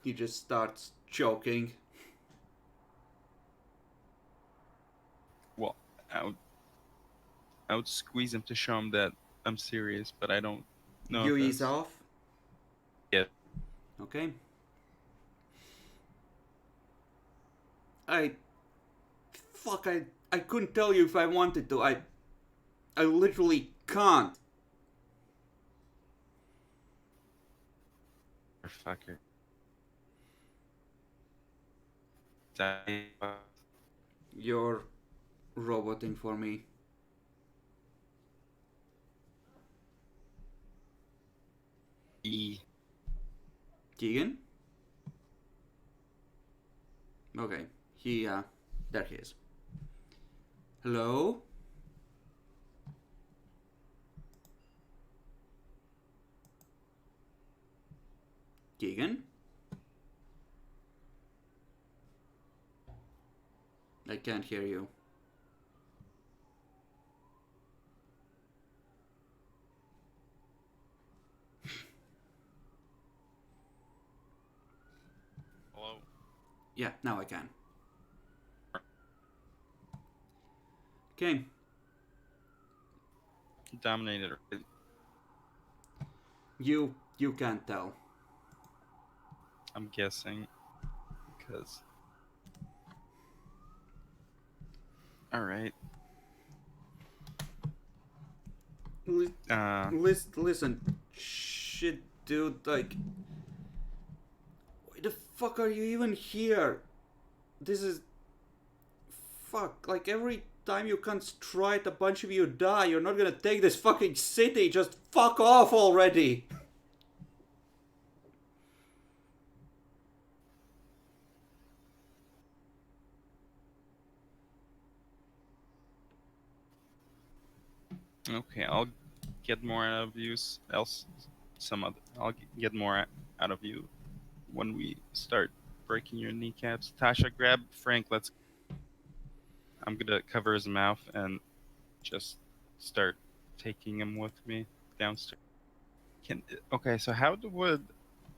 He just starts choking. Well, I would squeeze him to show him that I'm serious, but I don't know. You if ease that's- off? Yeah. Okay. I couldn't tell you if I wanted to. I literally can't. Fucker. You're roboting for me. E. Keegan? Okay. There he is. Hello? Keegan? I can't hear you. Hello. Yeah, now I can. Okay. Dominated. You can't tell. I'm guessing. Because. Alright. Listen. Shit, dude, like... Why the fuck are you even here? This is... Fuck, like every time you constrite, a bunch of you die. You're not gonna take this fucking city. Just fuck off already. Okay, I'll get more out of you. I'll get more out of you when we start breaking your kneecaps. Tasha, grab Frank. I'm gonna cover his mouth and just start taking him with me downstairs. Okay, so how would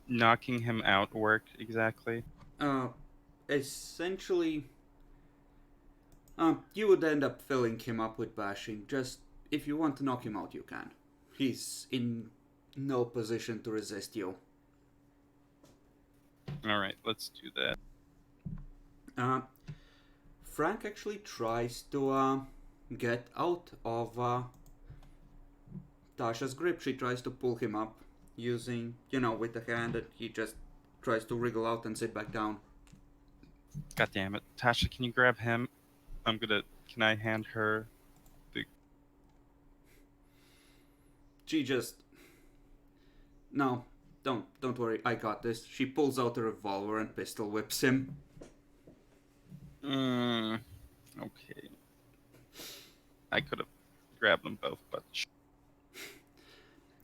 knocking him out work exactly? essentially, you would end up filling him up with bashing. Just if you want to knock him out, you can. He's in no position to resist you. Alright, let's do that. Frank actually tries to get out of Tasha's grip. She tries to pull him up using, with the hand, and he just tries to wriggle out and sit back down. God damn it. Tasha, can you grab him? Can I hand her? She just, no, don't worry, I got this. She pulls out a revolver and pistol whips him. Okay. I could have grabbed them both, but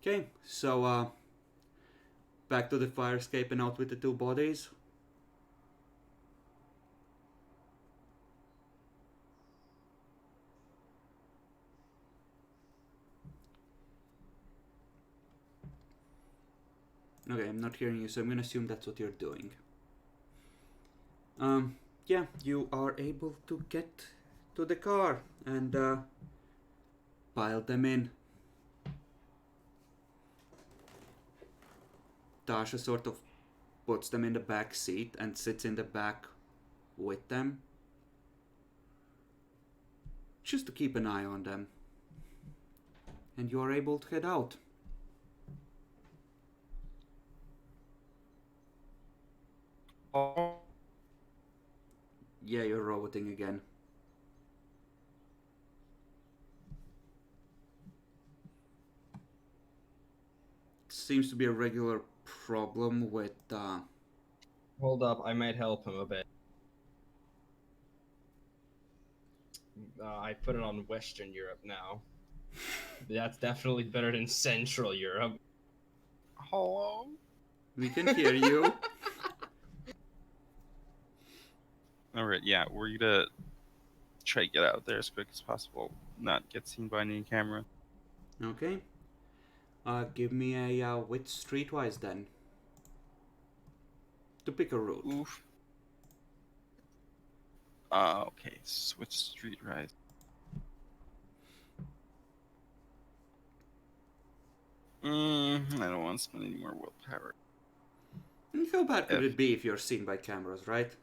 Okay, so back to the fire escape and out with the two bodies. Okay, I'm not hearing you, so I'm gonna assume that's what you're doing. Yeah, you are able to get to the car and pile them in. Tasha sort of puts them in the back seat and sits in the back with them, just to keep an eye on them. And you are able to head out. oh, Yeah, you're roboting again. Seems to be a regular problem with Hold up, I might help him a bit. I put it on Western Europe now. That's definitely better than Central Europe. hello. we can hear you. Alright, yeah, we're gonna try to get out there as quick as possible, not get seen by any camera. Okay. Give me a wit streetwise then. To pick a route. Oof. Okay, switch street right. I don't want to spend any more willpower. And how bad could If- it be if you're seen by cameras, right?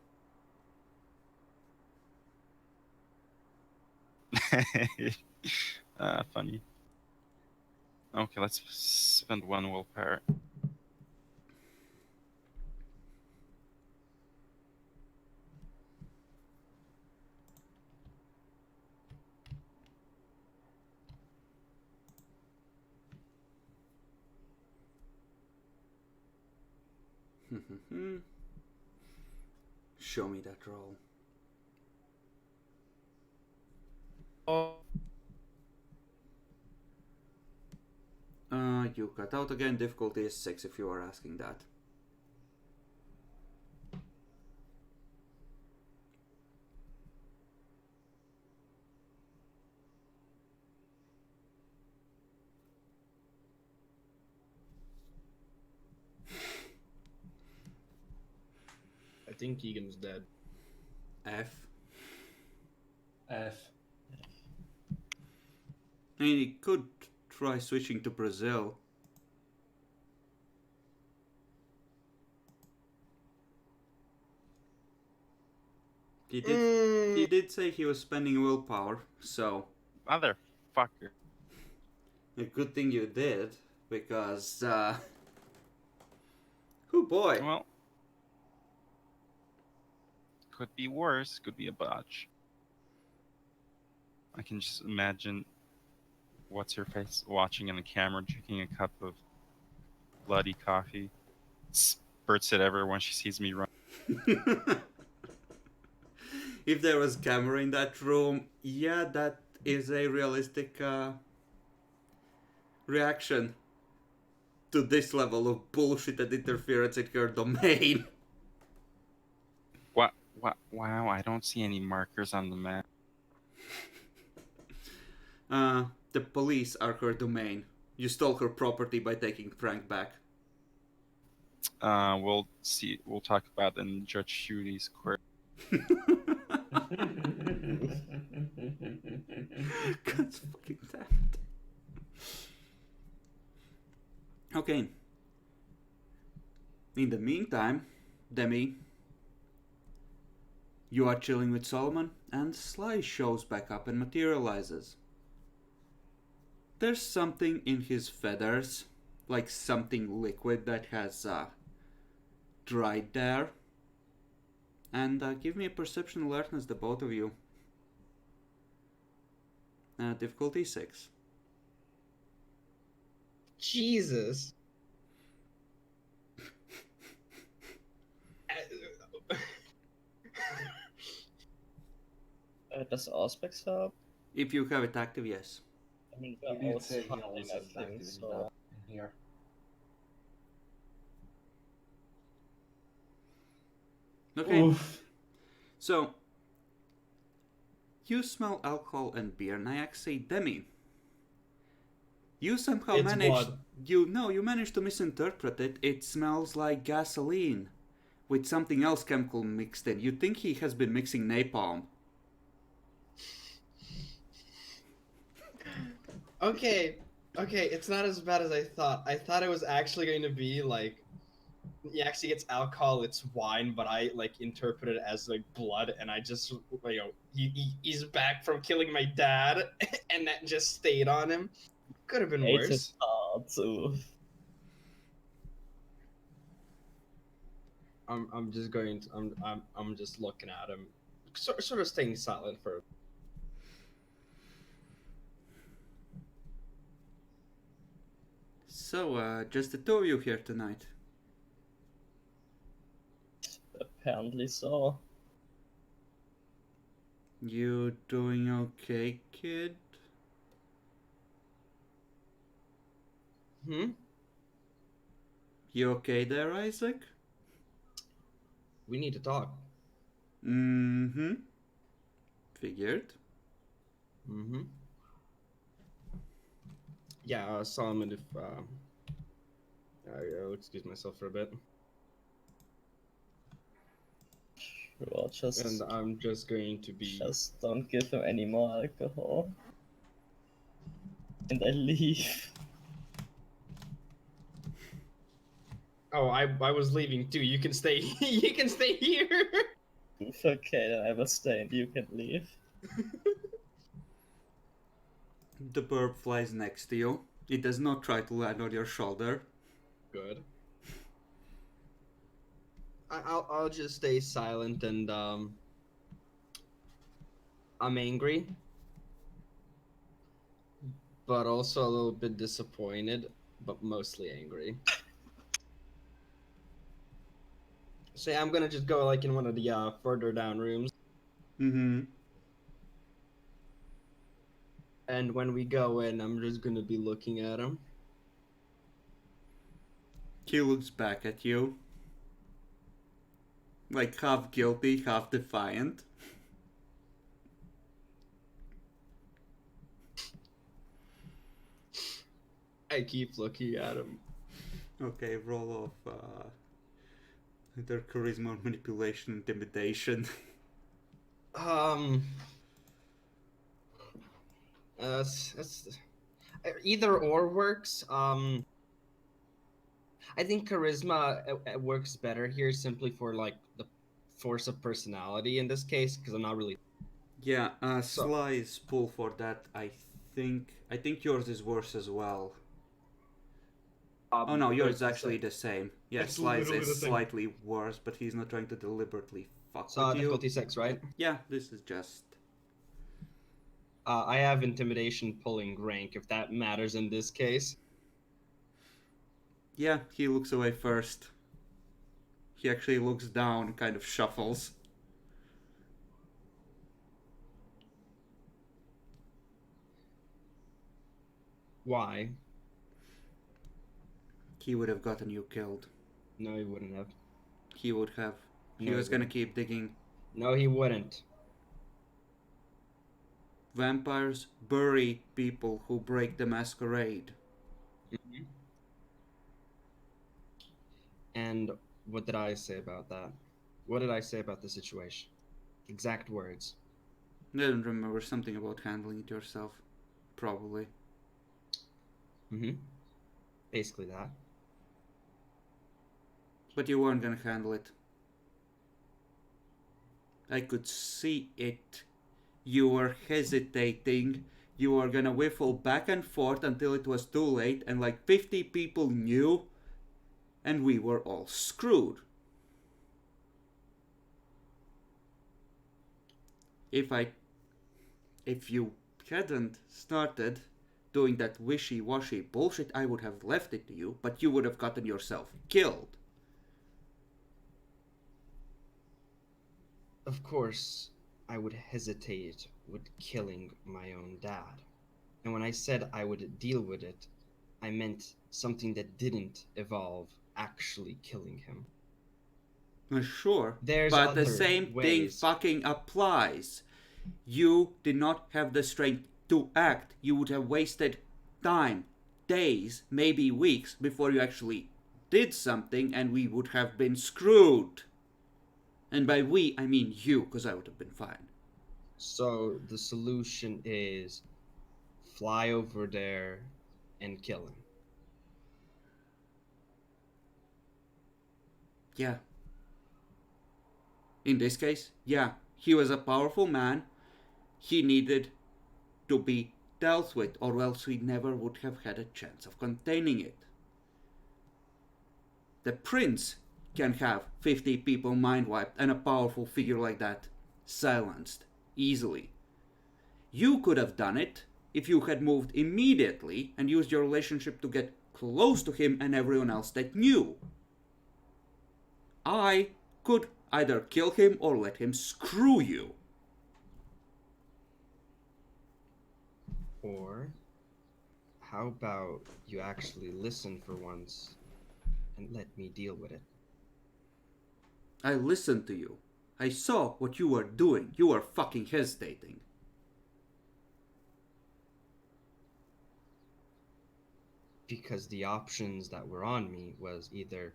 Funny. Okay, let's spend one willpower. Show me that roll. Oh. You cut out again. Difficulty is 6 if you are asking that. I think Keegan's dead. F. F. I mean, he could try switching to Brazil. He did say he was spending willpower, so Motherfucker. a good thing you did, because oh boy. Well, could be worse. Could be a botch. I can just imagine what's her face watching in the camera, drinking a cup of bloody coffee, spurts it everywhere when she sees me run. If there was camera in that room, yeah, that is a realistic reaction to this level of bullshit and interference in her domain. What? Wow, I don't see any markers on the map. The police are her domain. You stole her property by taking Frank back. We'll see. We'll talk about in Judge Judy's court. God fucking damn it. Okay. In the meantime, Demi, you are chilling with Solomon, and Sly shows back up and materializes. There's something in his feathers, like something liquid that has dried there. And give me a perception alertness, the both of you. Difficulty 6. Jesus. Does Aspects help? If you have it active, yes. I mean, He we're did say he outside always and has it everything, active so in here. Okay. Oof. So, you smell alcohol and beer, and I actually say, Demi, you somehow It's managed. blood. You managed to misinterpret it. It smells like gasoline with something else chemical mixed in. You think he has been mixing napalm. Okay, it's not as bad as I thought. I thought it was actually going to be like he actually gets alcohol, it's wine, but I like interpret it as like blood, and I just he's back from killing my dad, and that just stayed on him. Could have been ate worse. his heart. Ooh. I'm just going to I'm just looking at him, sort of staying silent for. So, just the two of you here tonight. Apparently so. You doing okay, kid? Hmm. You okay there, Isaac? We need to talk. Mm-hmm. Figured. Mm-hmm. Yeah, Solomon, if I'll excuse myself for a bit, Sure, and I'm just going to be. just don't give him any more alcohol. And I leave. Oh, I was leaving too. You can stay. You can stay here. Okay, then I will stay and you can leave. The bird flies next to you. It does not try to land on your shoulder. Good. I'll just stay silent, and I'm angry, but also a little bit disappointed, but mostly angry. So yeah, I'm gonna just go like in one of the further down rooms, Mm-hmm. and when we go in, I'm just gonna be looking at him. He looks back at you. Like half guilty, half defiant. I keep looking at him. Okay, roll off either charisma or manipulation, intimidation. Um, that's either or works. I think charisma works better here simply for like the force of personality in this case because I'm not really. Yeah, So- Sly's pull for that. I think yours is worse as well. Oh no, yours is actually the same. Yeah, It's Sly's literally the is same. slightly worse, but he's not trying to deliberately fuck So with you. difficulty 6, right? Yeah, this is just. I have intimidation pulling rank if that matters in this case. Yeah, he looks away first. He actually looks down, kind of shuffles. Why? He would have gotten you killed. No, he wouldn't have. He would have. He No, was he gonna wouldn't. keep digging. No, he wouldn't. Vampires bury people who break the masquerade. Mhm. And what did I say about that? What did I say about the situation? Exact words. I don't remember, something about handling it yourself. Probably. Mm-hmm. Basically that. But you weren't gonna handle it. I could see it. You were hesitating. You were gonna whiffle back and forth until it was too late, and like 50 people knew, and we were all screwed. If you hadn't started doing that wishy-washy bullshit, I would have left it to you, but you would have gotten yourself killed. Of course, I would hesitate with killing my own dad. And when I said I would deal with it, I meant something that didn't involve actually killing him. Sure, There's but the other same thing ways. fucking applies. You did not have the strength to act. You would have wasted time, days, maybe weeks before you actually did something, and we would have been screwed. And by we, I mean you, because I would have been fine. So the solution is fly over there and kill him. Yeah. In this case, yeah, he was a powerful man. He needed to be dealt with, or else we never would have had a chance of containing it. The prince can have 50 people mind wiped and a powerful figure like that silenced easily. You could have done it if you had moved immediately and used your relationship to get close to him and everyone else that knew. I could either kill him or let him screw you. Or how about you actually listen for once and let me deal with it? I listened to you. I saw what you were doing. You were fucking hesitating. Because the options that were on me was either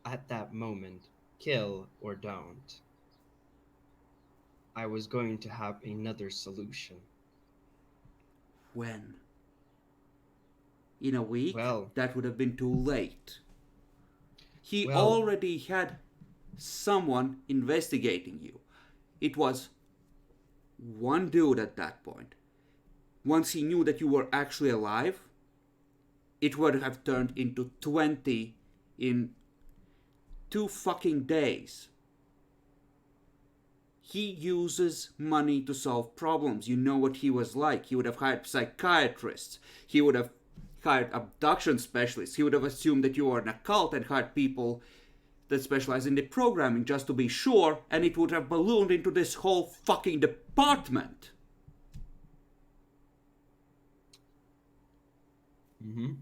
at that moment kill or don't. I was going to have another solution. When? In a week? Well, That would have been too late. He well, already had someone investigating you. It was one dude at that point. Once he knew that you were actually alive, it would have turned into 20 in 2 fucking days. He uses money to solve problems. You know what he was like. He would have hired psychiatrists. He would have hired abduction specialists. He would have assumed that you were an occult and hired people that specialize in the programming just to be sure, and it would have ballooned into this whole fucking department. mm-hmm.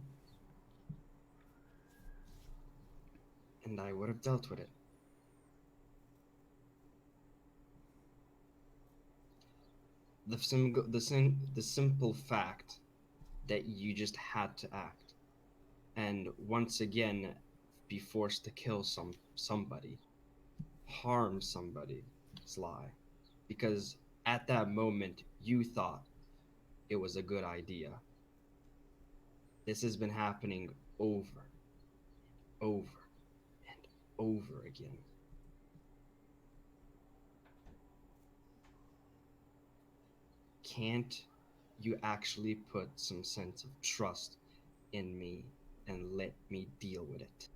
And I would have dealt with it. The simple fact that you just had to act, and once again be forced to kill somebody, harm somebody, is lie, because at that moment you thought it was a good idea. This has been happening over, over, and over again. Can't you actually put some sense of trust in me and let me deal with it?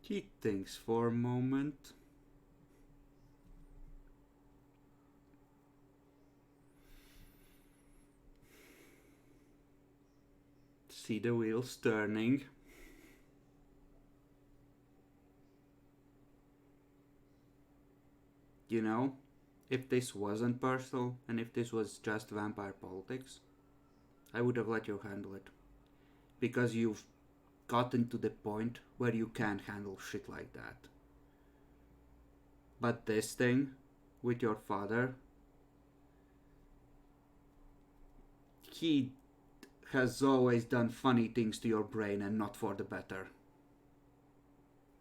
He thinks for a moment. See the wheels turning. You know, if this wasn't personal and if this was just vampire politics, I would have let you handle it. Because you've gotten to the point where you can't handle shit like that. But this thing with your father, he has always done funny things to your brain and not for the better.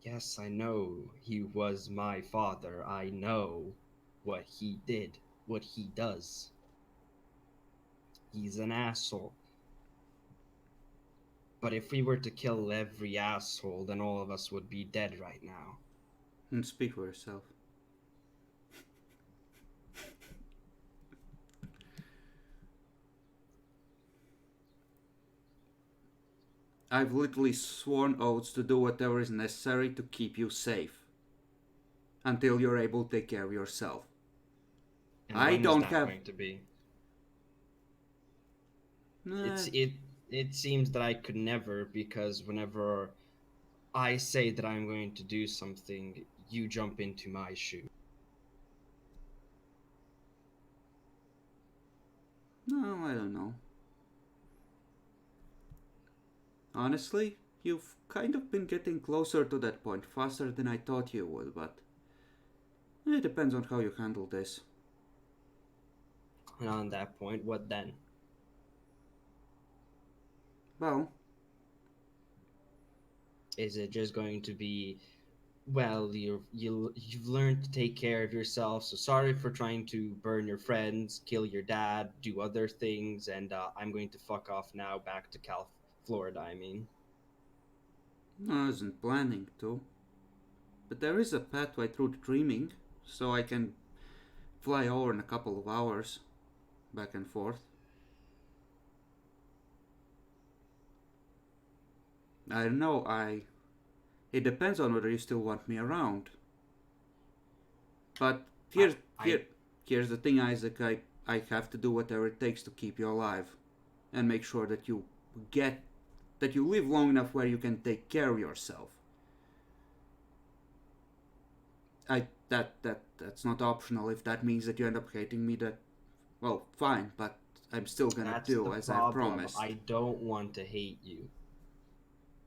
Yes, I know he was my father. I know what he did, what he does. He's an asshole. But if we were to kill every asshole, then all of us would be dead right now. And speak for yourself. I've literally sworn oaths to do whatever is necessary to keep you safe until you're able to take care of yourself. And I when is don't that have. going to be? Nah, It seems that I could never, because whenever I say that I'm going to do something, you jump into my shoe. no, I don't know. Honestly, you've kind of been getting closer to that point faster than I thought you would, but it depends on how you handle this. And on that point, what then? Well, Is it just going to be, well, you've learned to take care of yourself, so sorry for trying to burn your friends, kill your dad, do other things, and I'm going to fuck off now back to Florida, I mean. I wasn't planning to, but there is a pathway through the dreaming, so I can fly over in a couple of hours, back and forth. I don't know, I. It depends on whether you still want me around. But I, here, I here's the thing, Isaac. I have to do whatever it takes to keep you alive, and make sure that get you live long enough where you can take care of yourself. That's not optional. If that means that you end up hating me, that well, fine. But I'm still gonna That's the do as I've problem. promised. I don't want to hate you.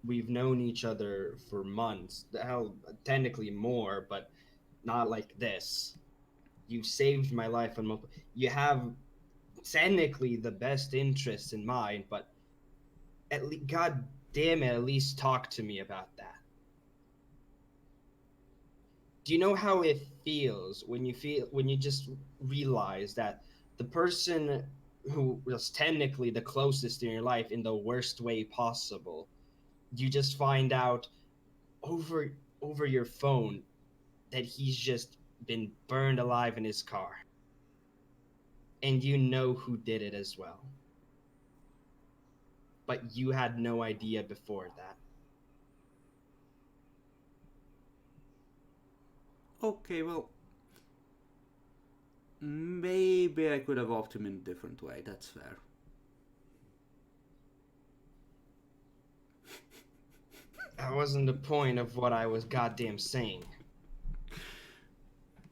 We've known each other for months, hell, technically more, but not like this. You've saved my life on multiple. You have technically the best interests in mind, but at least, god damn it, at least talk to me about that. Do you know how it feels when you just realize that the person who was technically the closest in your life in the worst way possible, you just find out over your phone that he's just been burned alive in his car, and you know who did it as well, but you had no idea before that. Okay, well, maybe I could have opted him in a different way. That's fair. That wasn't the point of what I was goddamn saying.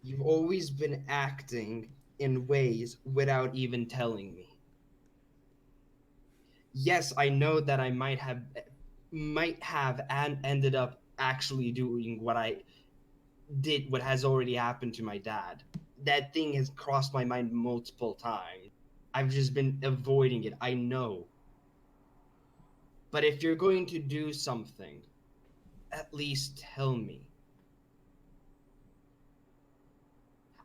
You've always been acting in ways without even telling me. Yes, I know that I might have and ended up actually doing what has already happened to my dad. That thing has crossed my mind multiple times. I've just been avoiding it. I know. But if you're going to do something, at least tell me.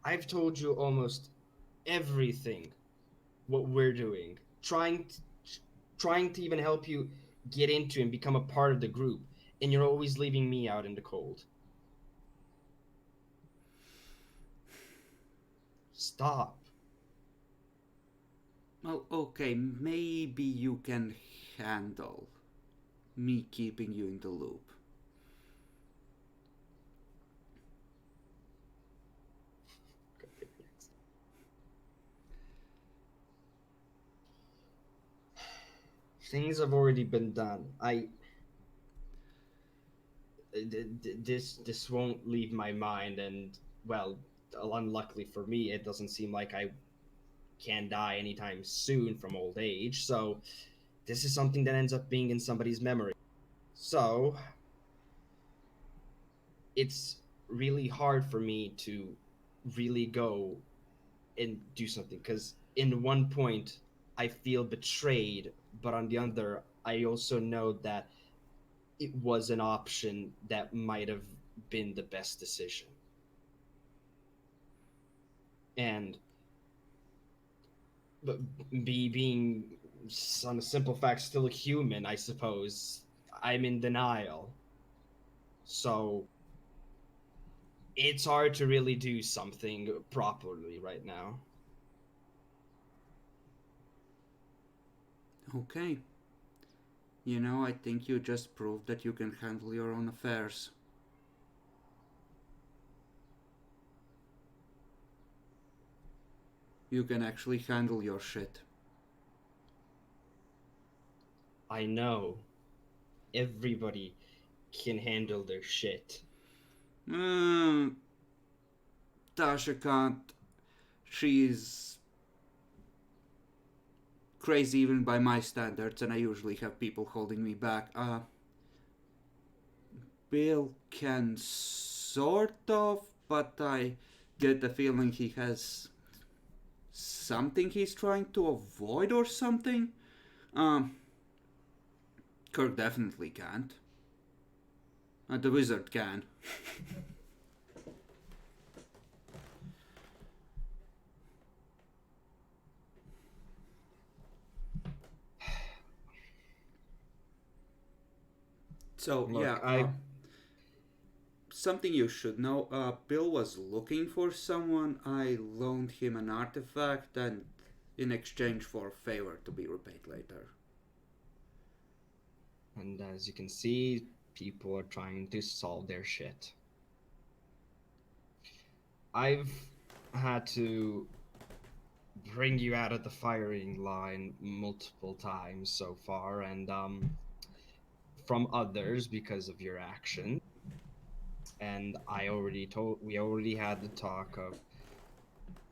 I've told you almost everything what we're doing, trying to even help you get into and become a part of the group, and you're always leaving me out in the cold. Stop. Well, okay, maybe you can handle me keeping you in the loop. Things have already been done. This won't leave my mind, and well, unluckily for me, it doesn't seem like I can die anytime soon from old age. So this is something that ends up being in somebody's memory. So it's really hard for me to really go and do something, because in one point I feel betrayed, but on the other I also know that it was an option that might have been the best decision. And but being on a simple fact still a human, I suppose, I'm in denial. So it's hard to really do something properly right now. Okay. You know, I think you just proved that you can handle your own affairs. You can actually handle your shit. I know everybody can handle their shit. Mm, Tasha can't. She's crazy even by my standards, and I usually have people holding me back. Bill can sort of, but I get the feeling he has something he's trying to avoid or something. Um, Kirk definitely can't. The wizard can. So Look, yeah, something you should know. Bill was looking for someone. I loaned him an artifact, and in exchange for a favor to be repaid later. and as you can see, people are trying to solve their shit. I've had to bring you out of the firing line multiple times so far, and from others because of your action. And we already had the talk of,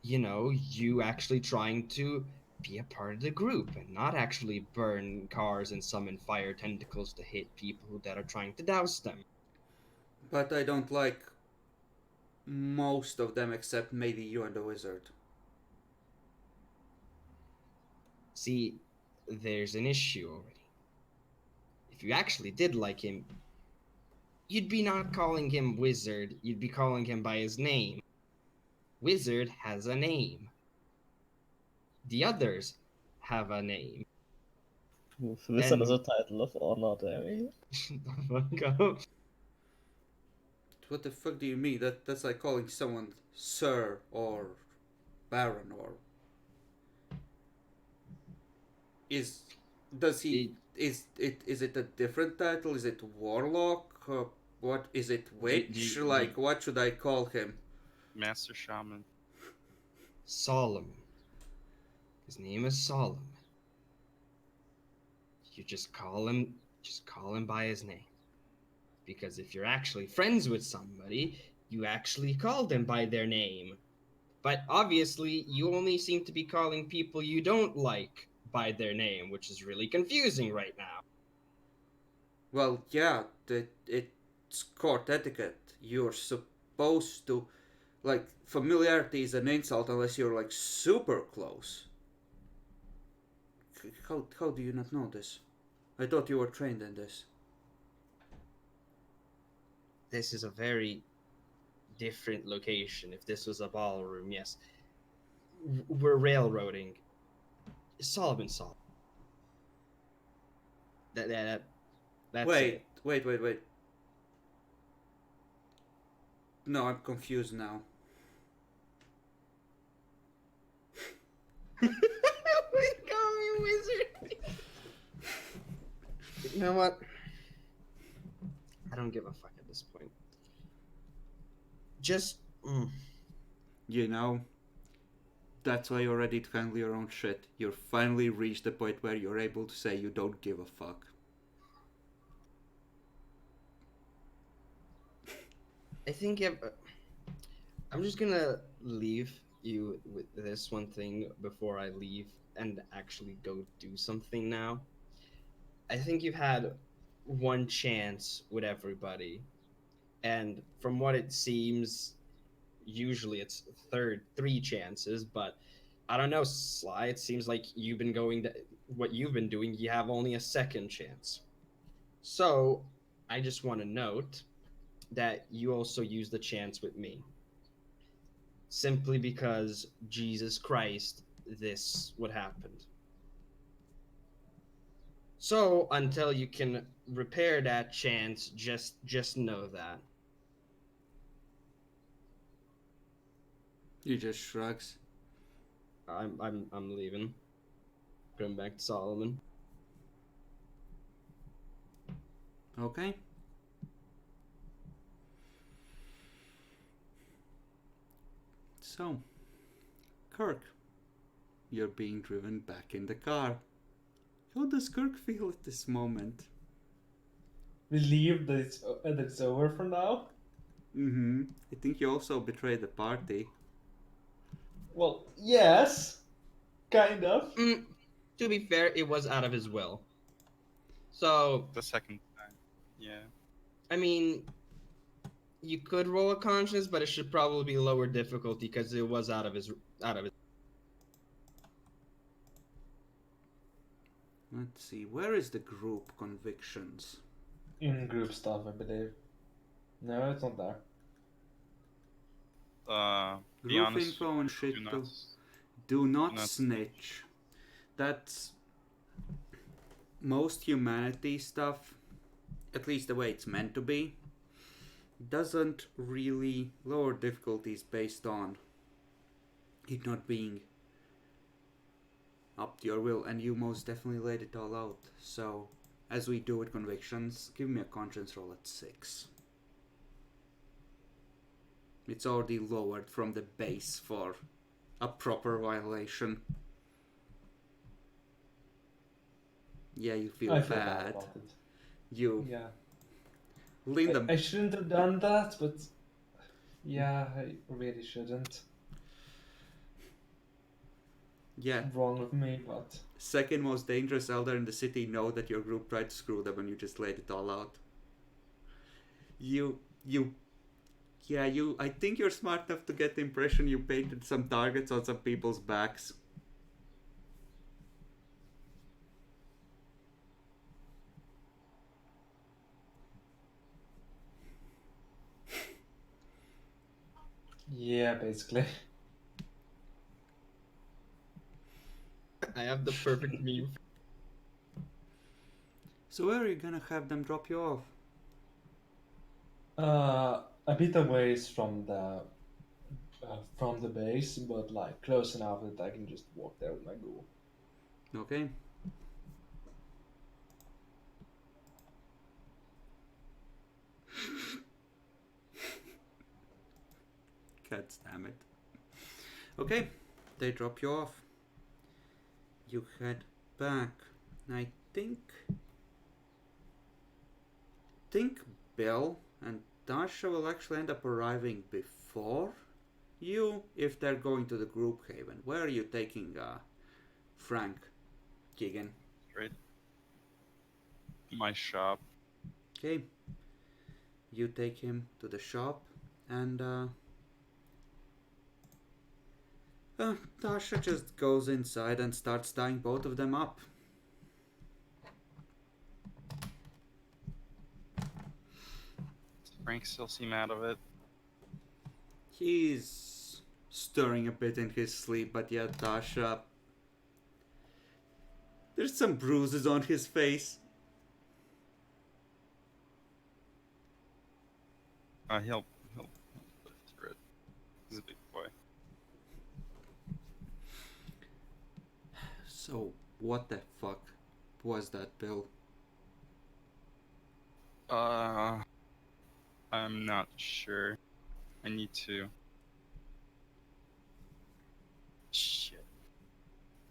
you actually trying to be a part of the group and not actually burn cars and summon fire tentacles to hit people that are trying to douse them. But I don't like most of them except maybe you and the wizard. See, there's an issue already. If you actually did like him, you'd be not calling him Wizard, you'd be calling him by his name. Wizard has a name. The others have a name. Wizard is a title of honor, Demi. Fuck. What the fuck do you mean? That's like calling someone Sir or Baron or is does he is it a different title? Is it Warlock? What is it? Witch? Like what should I call him? Master Shaman. Solemn. His name is Solemn. You just call him by his name. Because if you're actually friends with somebody, you actually call them by their name. But obviously, you only seem to be calling people you don't like by their name, which is really confusing right now. Well, yeah, it's court etiquette. You're supposed to like familiarity is an insult unless you're like super close. How do you not know this? I thought you were trained in this. This is a very different location. If this was a ballroom, yes. We're railroading. Solomon Sol. That's Wait, it. wait. No, I'm confused now. We call me wizard. You know what? I don't give a fuck at this point. Just. You know, that's why you're ready to handle your own shit. You're finally reached the point where you're able to say you don't give a fuck. I think I'm just gonna leave you with this one thing before I leave and actually go do something now. I think you've had one chance with everybody, and from what it seems, usually it's three chances, but I don't know, Sly. It seems like you've been what you've been doing. You have only a second chance. So I just want to note that you also use the chance with me. Simply because Jesus Christ, this what happened. So until you can repair that chance, just know that. He just shrugs. I'm leaving. Going back to Solomon. Okay. So, Kirk, you're being driven back in the car. How does Kirk feel at this moment? Relieved that it's over for now. Mm-hmm. I think you also betrayed the party. Well, yes, kind of. To be fair, it was out of his will. So, The second time. Yeah. I mean, you could roll a conscience, but it should probably be lower difficulty because it was out of his. Let's see, where is the group convictions? In group stuff, I believe. No, it's not there. Be Group honest. info and shit Do not. too. Do not not snitch. That's most humanity stuff, at least the way it's meant to be, doesn't really lower difficulties based on it not being up to your will, and you most definitely laid it all out. So, as we do with convictions, give me a conscience roll at 6. It's already lowered from the base for a proper violation. Yeah, you feel I feel bad bad. about it. You Yeah. lean them. I shouldn't have done that, but yeah, I really shouldn't. Yeah. Wrong of me, but Second most dangerous elder in the city know that your group tried to screw them and you just laid it all out. I think you're smart enough to get the impression you painted some targets on some people's backs. yeah, basically. I have the perfect meme. So where are you gonna have them drop you off? A bit away from the base, but like close enough that I can just walk there with my ghoul. Okay. God damn it. Okay, they drop you off. You head back. I think Bill and Dasha will actually end up arriving before you if they're going to the group haven. Where are you taking Frank, Keegan? Right. My shop. Okay. You take him to the shop and Tasha just goes inside and starts tying both of them up. Frank still seem out of it. He's stirring a bit in his sleep, but yeah, Tasha. There's some bruises on his face. He'll live through it. He's a big boy. So, what the fuck was that, Bill? I'm not sure. I need to. Shit.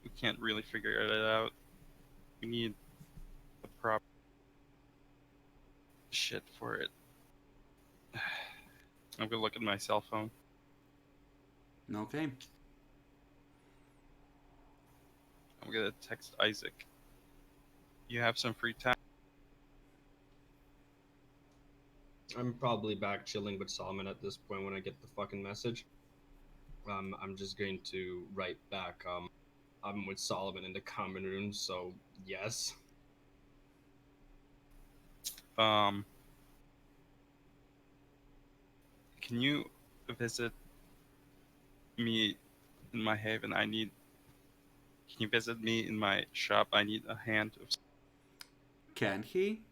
We can't really figure it out. We need the proper shit for it. I'm gonna look at my cell phone. Okay. I'm gonna text Isaac. You have some free time? I'm probably back chilling with Solomon at this point when I get the fucking message. I'm just going to write back. I'm with Solomon in the common room, so yes. Can you visit me in my haven? Can you visit me in my shop? I need a hand of. Can he?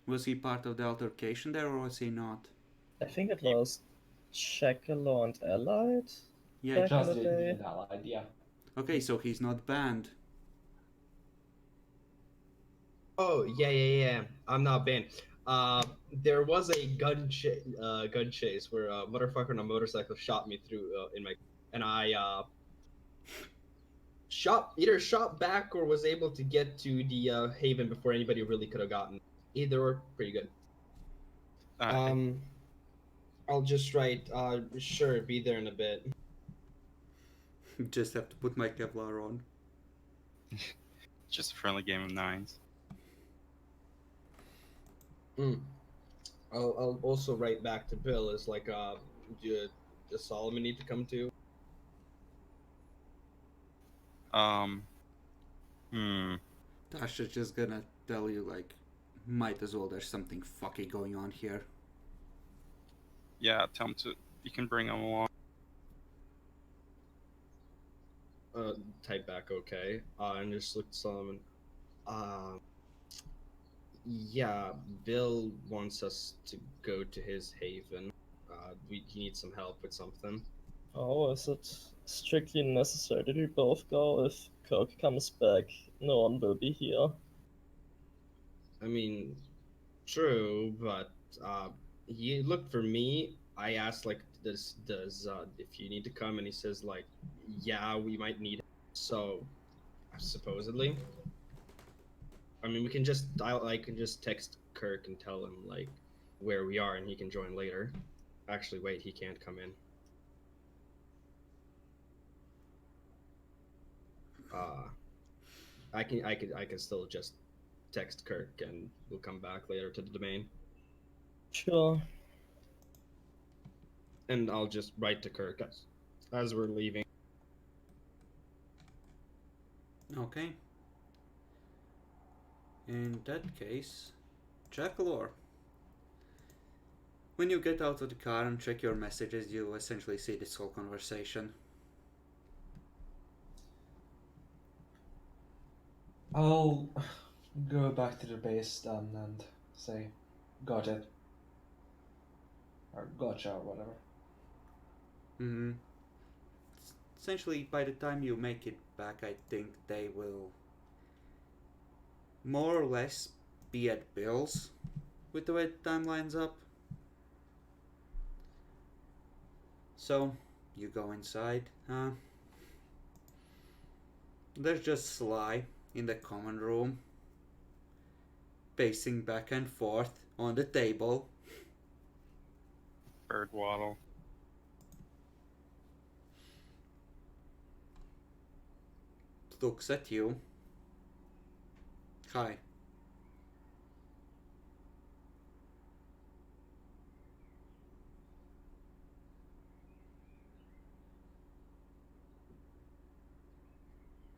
Was he part of the altercation there, or was he not? I think it was Shekalo and Allied Yeah. back in Just the day. the allied, yeah. Okay, so he's not banned. Oh yeah. I'm not banned. There was a gun chase where a motherfucker on a motorcycle shot me through in my, and I shot back or was able to get to the haven before anybody really could have gotten. Either or, pretty good. I I'll just write. Sure, be there in a bit. Just have to put my Kevlar on. just a friendly game of nines. Mm. I'll also write back to Bill as like does Solomon need to come too? Um. Hmm. Tasha's just gonna tell you, like, might as well, there's something fucky going on here. Yeah. Tell him to. You can bring him along. Type back okay. And just look at Solomon. Uh, yeah, Bill wants us to go to his haven. He needs some help with something. Oh, is it strictly necessary that we both go? If Kirk comes back, no one will be here. I mean, true, but he looked for me. I asked like, does if you need to come, and he says like, yeah, we might need. So, supposedly, I mean, we can just I can just text Kirk and tell him like where we are, and he can join later. Actually, wait, he can't come in. Uh, I can still just text Kirk, and we'll come back later to the domain, Sure. and I'll just write to Kirk as we're leaving. Okay. In that case, Jackalore. When you get out of the car and check your messages, you essentially see this whole conversation. I'll go back to the base then and say, got it. Or gotcha, or whatever. Mm-hmm. Essentially, by the time you make it back, I think they will more or less be at Bill's with the way the time lines up. So, you go inside. There's just Sly in the common room, pacing back and forth on the table. Bird waddle. Looks at you. Hi.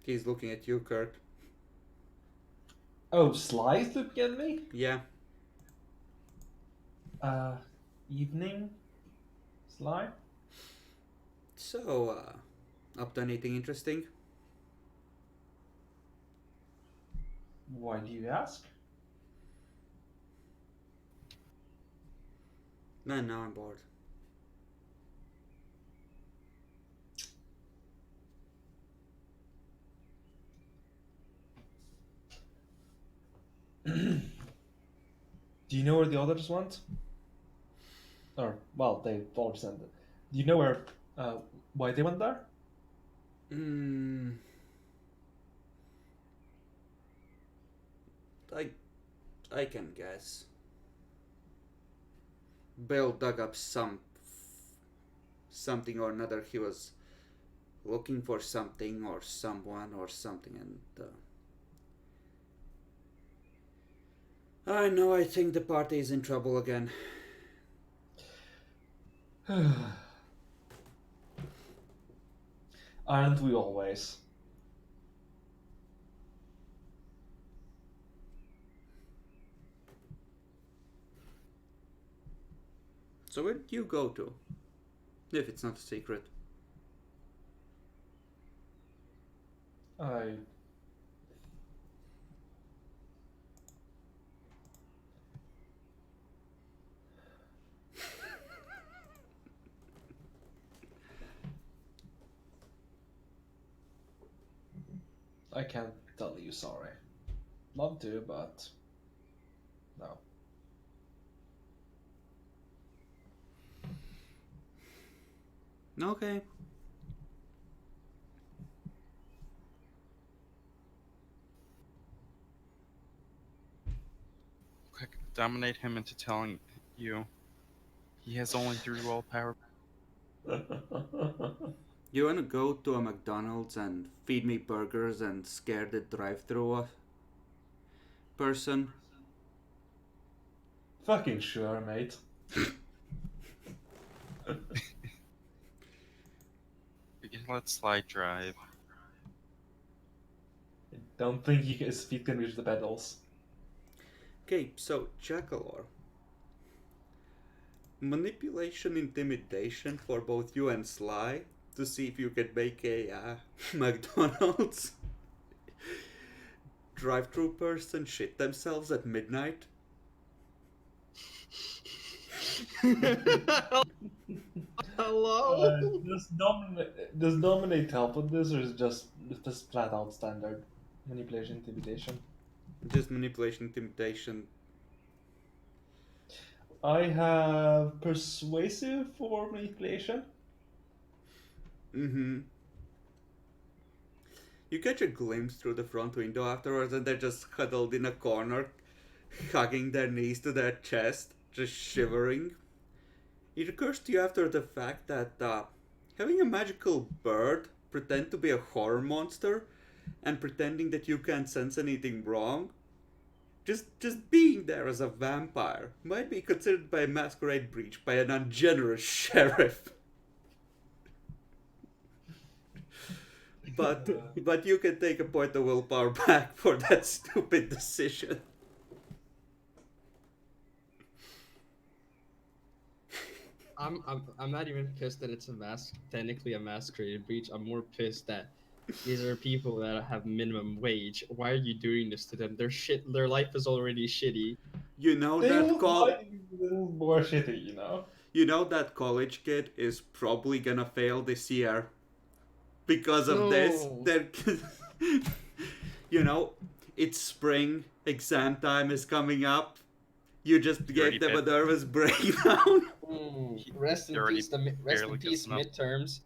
He's looking at you, Kirk. Oh, Sly's looking at me? Yeah. Evening? Sly? So, up to anything interesting? Why do you ask? Man, now I'm bored. Do you know where the others went? Or, well, they all sent it. Do you know why they went there? Hmm. I can guess. Bill dug up something or another. He was looking for something or someone or something, and I know. I think the party is in trouble again. Aren't we always? So where did you go to? If it's not a secret. I I can't tell you sorry. Love to, but no. Okay. Quick, dominate him into telling you he has only 3 willpower. You wanna go to a McDonald's and feed me burgers and scare the drive-through person? Fucking sure, mate. We can let slide drive. I don't think his feet can reach the pedals. Okay, so Jackalor. Manipulation, intimidation for both you and Sly to see if you can make a McDonald's drive-through person shit themselves at midnight. Hello? Does dominate help with this, or is just flat out standard manipulation intimidation? Just manipulation, intimidation. I have persuasive for manipulation. Mm-hmm. You catch a glimpse through the front window afterwards, and they're just huddled in a corner, hugging their knees to their chest, just shivering. It occurs to you after the fact that having a magical bird pretend to be a horror monster and pretending that you can't sense anything wrong, just being there as a vampire might be considered by a masquerade breach by an ungenerous sheriff. But you can take a point of willpower back for that stupid decision. I'm not even pissed that it's technically a masquerade breach. I'm more pissed that these are people that have minimum wage. Why are you doing this to them? Their life is already shitty. You know They that will call. find a little more shitty, you know. You know that college kid is probably gonna fail this year because of this. No. They're, you know, it's spring. Exam time is coming up. You just Dirty gave them a bit. nervous breakdown. Rest in already peace. Rest in barely peace. gets enough. Midterms.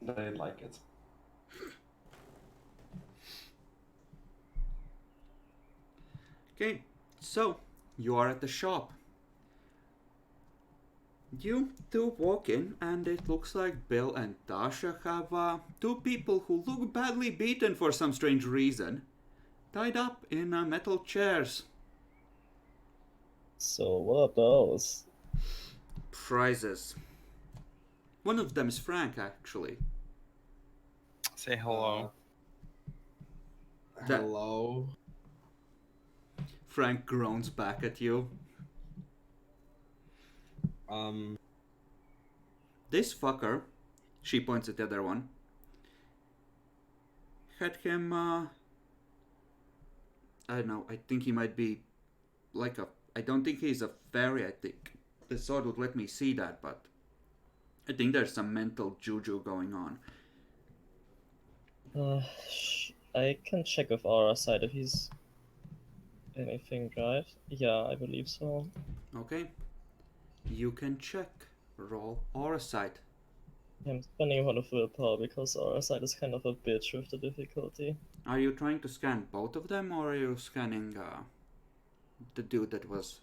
They like it. Okay, so you are at the shop. You two walk in, and it looks like Bill and Tasha have two people who look badly beaten for some strange reason, tied up in metal chairs. So what are those? Prizes. One of them is Frank, actually. Say hello. That- Hello. Frank groans back at you. This fucker, she points at the other one, had him, I don't know, I think he might be like I don't think he's a fairy, I think. The sword would let me see that, but I think there's some mental juju going on. I can check with our side if he's anything right. Yeah, I believe so. Okay? You can check. Roll aura sight. I'm spending a lot of willpower because our side is kind of a bitch with the difficulty. Are you trying to scan both of them, or are you scanning the dude that was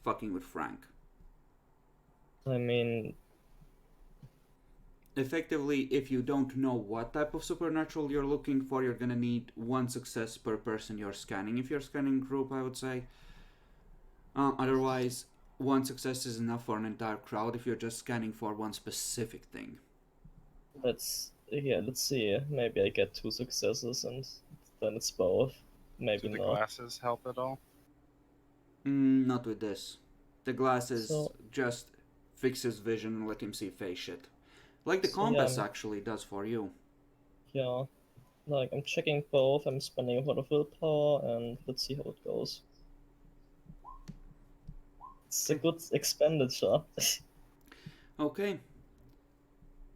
fucking with Frank? I mean, Effectively, if you don't know what type of supernatural you're looking for, you're gonna need one success per person you're scanning. If you're scanning group, I would say. Otherwise, one success is enough for an entire crowd if you're just scanning for one specific thing. let's see. Maybe I get 2 successes and then it's both. maybe Do the not. glasses help at all? Not with this. The glasses So just fix his vision and let him see face shit. Like the So, yeah, compass actually does for you. yeah, like I'm checking both. I'm spending a lot of willpower, and let's see how it goes. It's a Okay. good expenditure. Okay.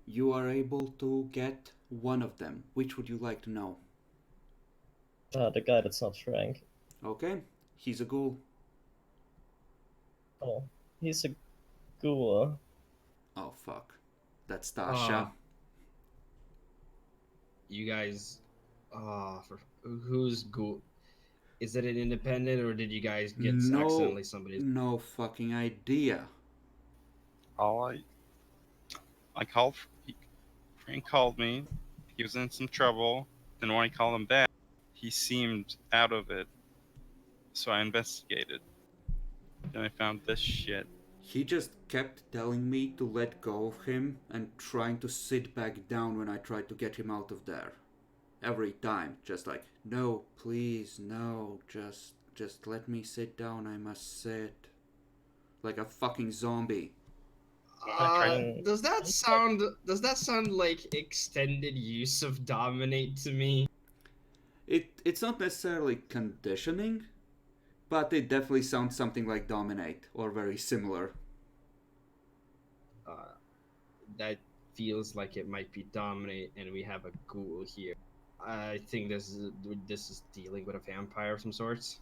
You are able to get one of them. Which would you like to know? The guy that's not Frank. Okay. He's a ghoul. Oh, he's a ghoul. Oh fuck. That's Uh, Tasha. you guys, for who's go? Is it an independent or did you guys get No, accidentally somebody's? no fucking idea. All I called. Frank called me. He was in some trouble. Then when I called him back, he seemed out of it. So I investigated. Then I found this shit. He just kept telling me to let go of him and trying to sit back down when I tried to get him out of there. Every time, just like, no, please, no, just let me sit down, I must sit. Like a fucking zombie. Fucking- Does that sound like extended use of dominate to me? It's not necessarily conditioning, but it definitely sounds something like dominate or very similar. That feels like it might be dominate, and we have a ghoul here. I think this is dealing with a vampire of some sorts.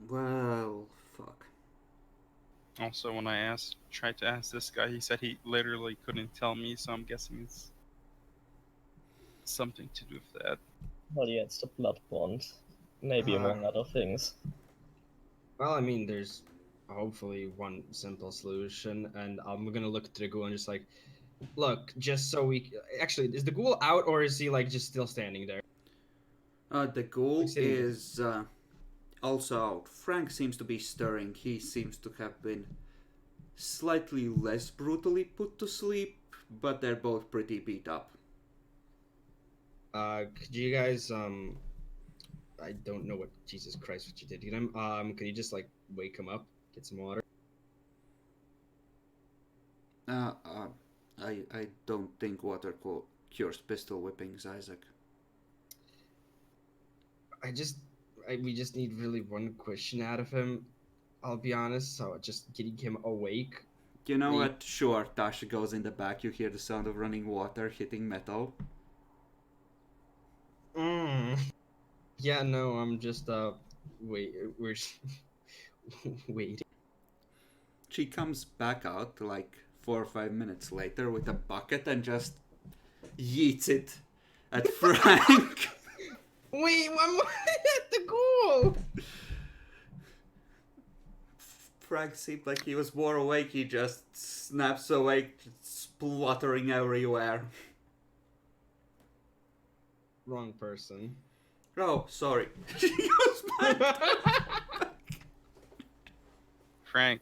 Well, fuck. Also, when I tried to ask this guy, he said he literally couldn't tell me. So I'm guessing it's something to do with that. Well, yeah, it's the blood bond, maybe Uh, among other things. Well, I mean, there's hopefully one simple solution, and I'm gonna look at the ghoul and just like, look, just so we actually, is the ghoul out or is he like just still standing there? The ghoul Like sitting there. is also out. Frank seems to be stirring. He seems to have been slightly less brutally put to sleep, but they're both pretty beat up. Could you guys I don't know what Jesus Christ what you did. Could you just like wake him up, get some water? Uh, uh, I don't think water cures pistol whippings, Isaac. We just need really one question out of him. I'll be honest. So just getting him awake. You know Maybe- what? Sure, Tasha goes in the back. You hear the sound of running water hitting metal. Yeah, no, I'm just wait, we're waiting. She comes back out like 4 or 5 minutes later with a bucket and just yeets it at Frank. Wait, I'm at the goal. Frank seemed like he was more awake. He just snaps awake, spluttering everywhere. Wrong person. Oh, sorry. She goes back. Frank,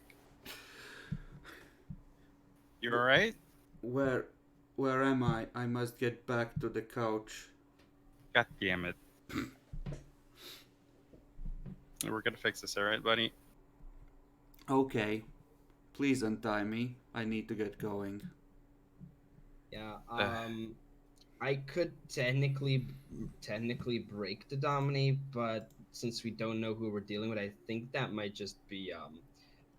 you alright? Where am I? I must get back to the couch. God damn it. We're gonna fix this, alright, buddy? Okay. Please untie me. I need to get going. Yeah. I could technically break the dominate, but since we don't know who we're dealing with, I think that might just be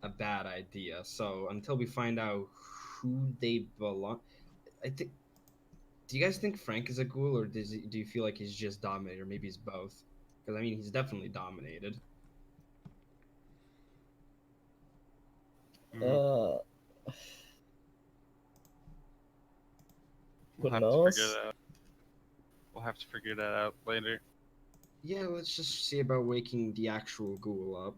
a bad idea. So until we find out who they belong, I think. Do you guys think Frank is a ghoul, or do you feel like he's just dominated, or maybe he's both? Because I mean, he's definitely dominated. Uh, We'll who have to knows? figure that out. We'll have to figure that out later. Yeah, let's just see about waking the actual ghoul up.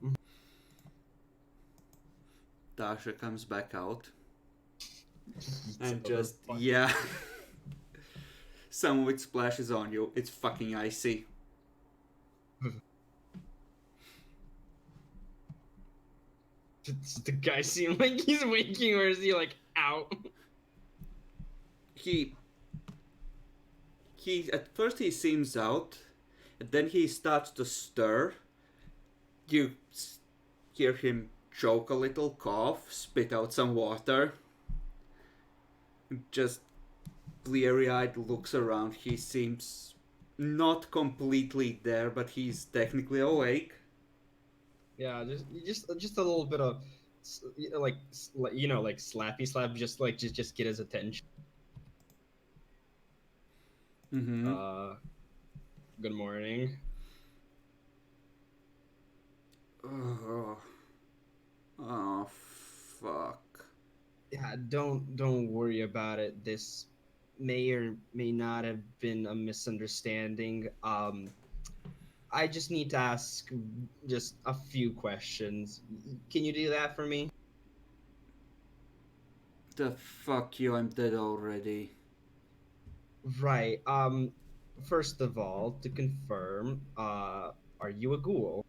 Tasha comes back out It's and another just, fuck- yeah. Some of it splashes on you. It's fucking icy. Does the guy seem like he's waking, or is he like out? He at first he seems out, and then he starts to stir. You hear him choke a little, cough, spit out some water. Just bleary-eyed looks around. He seems not completely there, but he's technically awake. Yeah, just a little bit of like like slappy slap, just get his attention. Mm-hmm. Good morning. Oh, oh, fuck. Yeah, don't worry about it. This may or may not have been a misunderstanding. I just need to ask just a few questions. Can you do that for me? The fuck you, I'm dead already. Right. First of all, to confirm, are you a ghoul?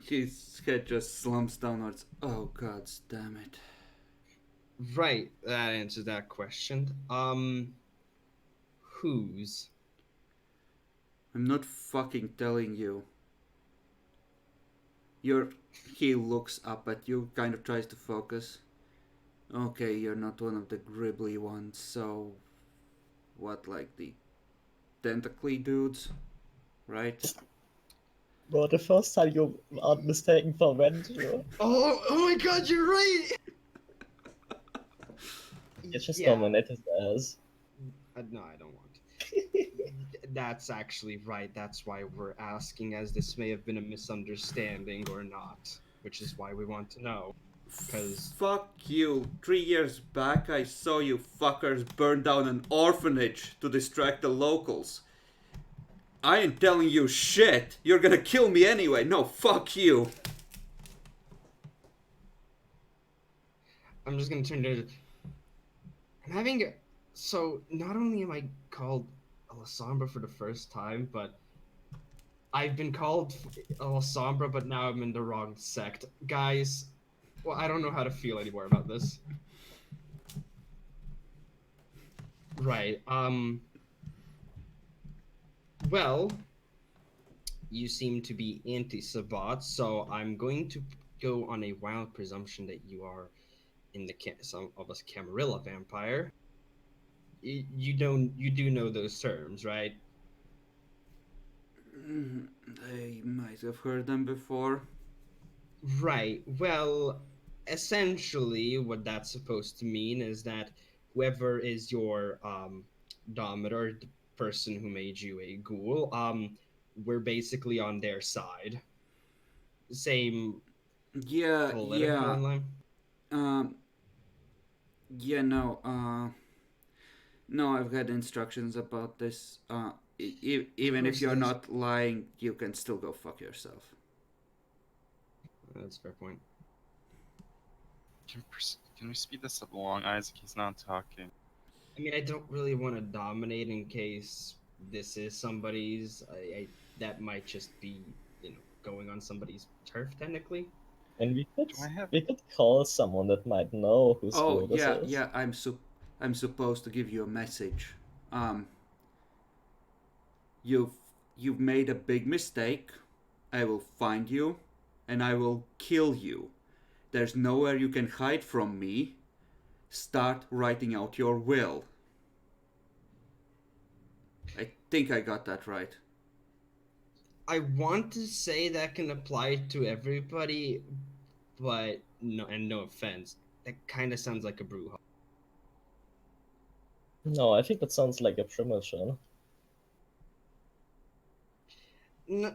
His head just slumps downwards. Oh, god damn it. Right, that answers that question. Whose? I'm not fucking telling you. You're. He looks up at you, kind of tries to focus. Okay, you're not one of the gribbly ones, so. What, like the tentacly dudes? Right? Well, the first time you are mistaken for Venture, Oh my God, you're right. you just Yeah. dominate his ass. No, I don't want to. That's actually right. That's why we're asking, as this may have been a misunderstanding or not, which is why we want to know. Because Fuck you. 3 years back, I saw you fuckers burn down an orphanage to distract the locals. I ain't telling you shit. You're gonna kill me anyway. No, fuck you. I'm just gonna turn to. I'm having. So not only am I called Alessandra for the first time, but I've been called Alessandra, but now I'm in the wrong sect, guys. Well, I don't know how to feel anymore about this. Right. Well, you seem to be anti-Sabbat, so I'm going to go on a wild presumption that you are in the some of us Camarilla vampire. You do know those terms, right? I might have heard them before. Right. Well, essentially, what that's supposed to mean is that whoever is your dominator, the person who made you a ghoul, we're basically on their side. Same Yeah, political yeah. line. Um, yeah, no, no, I've had instructions about this. Even if Course, you're there's- not lying, you can still go fuck yourself. That's a fair point. Can we speed this up along, Isaac? He's not talking. I mean, I don't really want to dominate in case this is somebody's. That might just be, going on somebody's turf technically. And Do I have? we could call someone that might know whose Oh, school this yeah, is. yeah, I'm supposed to give you a message. You've you've made a big mistake. I will find you and I will kill you. There's nowhere you can hide from me. Start writing out your will. I think I got that right. I want to say that can apply to everybody, but no offense, that kind of sounds like a brouhaha. No, I think that sounds like a primogen. No,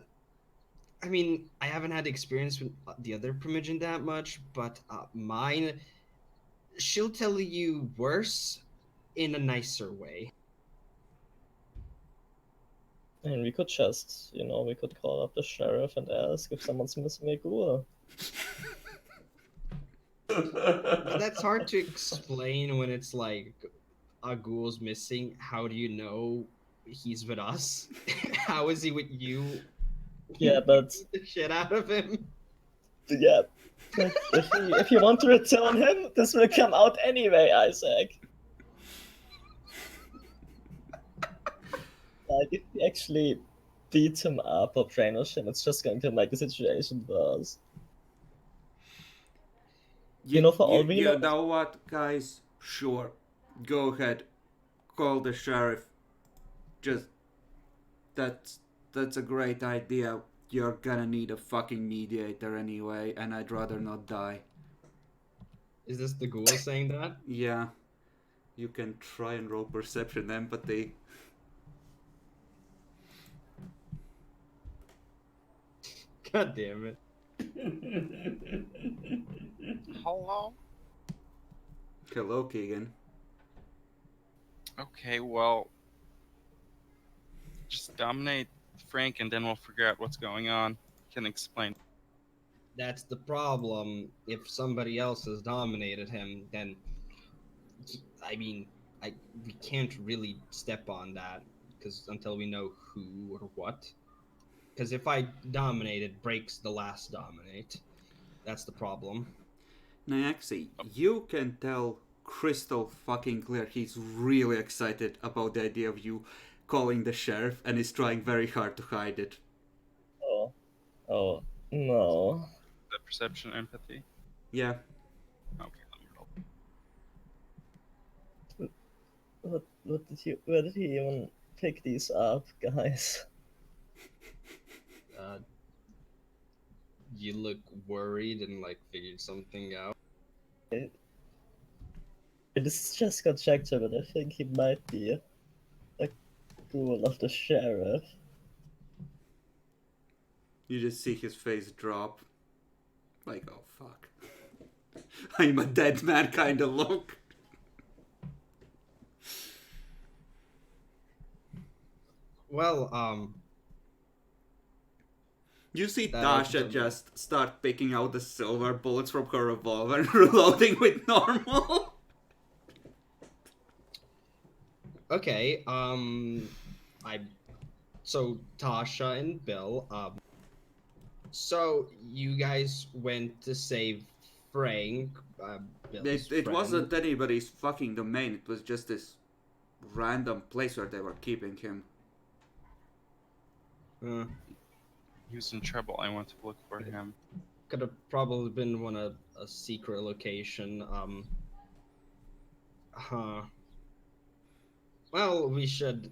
I mean, I haven't had experience with the other primogen that much, but mine, she'll tell you worse in a nicer way. And we could just, we could call up the sheriff and ask if someone's missing a ghoul. That's hard to explain when it's like a ghoul's missing. How do you know he's with us? How is he with you? Yeah, but Beat the shit out of him. yeah, but if you want to return him, this will come out anyway, Isaac. like if we actually beat him up or brainwash him, it's just going to make the situation worse. You know, for all we know, You know what, guys? Sure, go ahead, call the sheriff. Just that's that's a great idea. You're gonna need a fucking mediator anyway, and I'd rather not die. Is this the ghoul saying that? Yeah, you can try and roll perception empathy. God damn it. Hello? Hello, Keegan. Okay, well, just dominate Frank and then we'll figure out what's going on. Can explain. That's the problem. If somebody else has dominated him, then I mean, we can't really step on that because until we know who or what. Because if I dominate, it breaks the last dominate. That's the problem. Nyaxi, you can tell crystal fucking clear he's really excited about the idea of you calling the sheriff and is trying very hard to hide it. oh, oh no. The perception empathy. Yeah. Okay, let me roll. Where did he even pick these up, guys? Uh, you look worried and like figured something out. It is just conjecture, but I think he might be a ghoul of the sheriff. You just see his face drop. Like, oh fuck. I'm a dead man kind of look. Well, You see That Tasha opens up- just start picking out the silver bullets from her revolver and reloading with normal. okay. I so Tasha and Bill. So you guys went to save Frank. Bill's It friend. wasn't anybody's fucking domain, it was just this random place where they were keeping him. He was in trouble. I want to look for him. Could have probably been a secret location. Huh. Well, we should.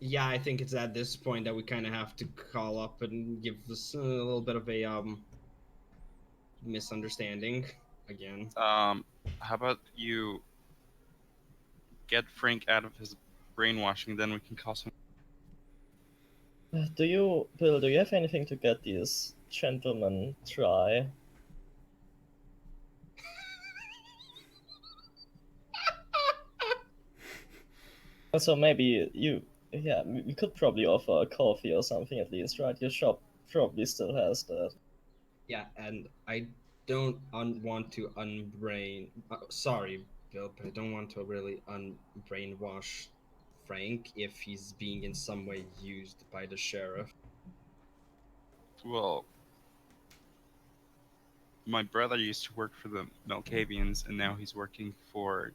Yeah, I think it's at this point that we kind of have to call up and give us a little bit of a misunderstanding again. How about you get Frank out of his brainwashing, then we can call some. Bill, do you have anything to get these gentlemen try? So maybe we could probably offer a coffee or something at least, right? Your shop probably still has that. Yeah, and I don't want to unbrain. Sorry, Bill, but I don't want to really unbrainwash Frank if he's being in some way used by the sheriff. Well, my brother used to work for the Malkavians, and now he's working for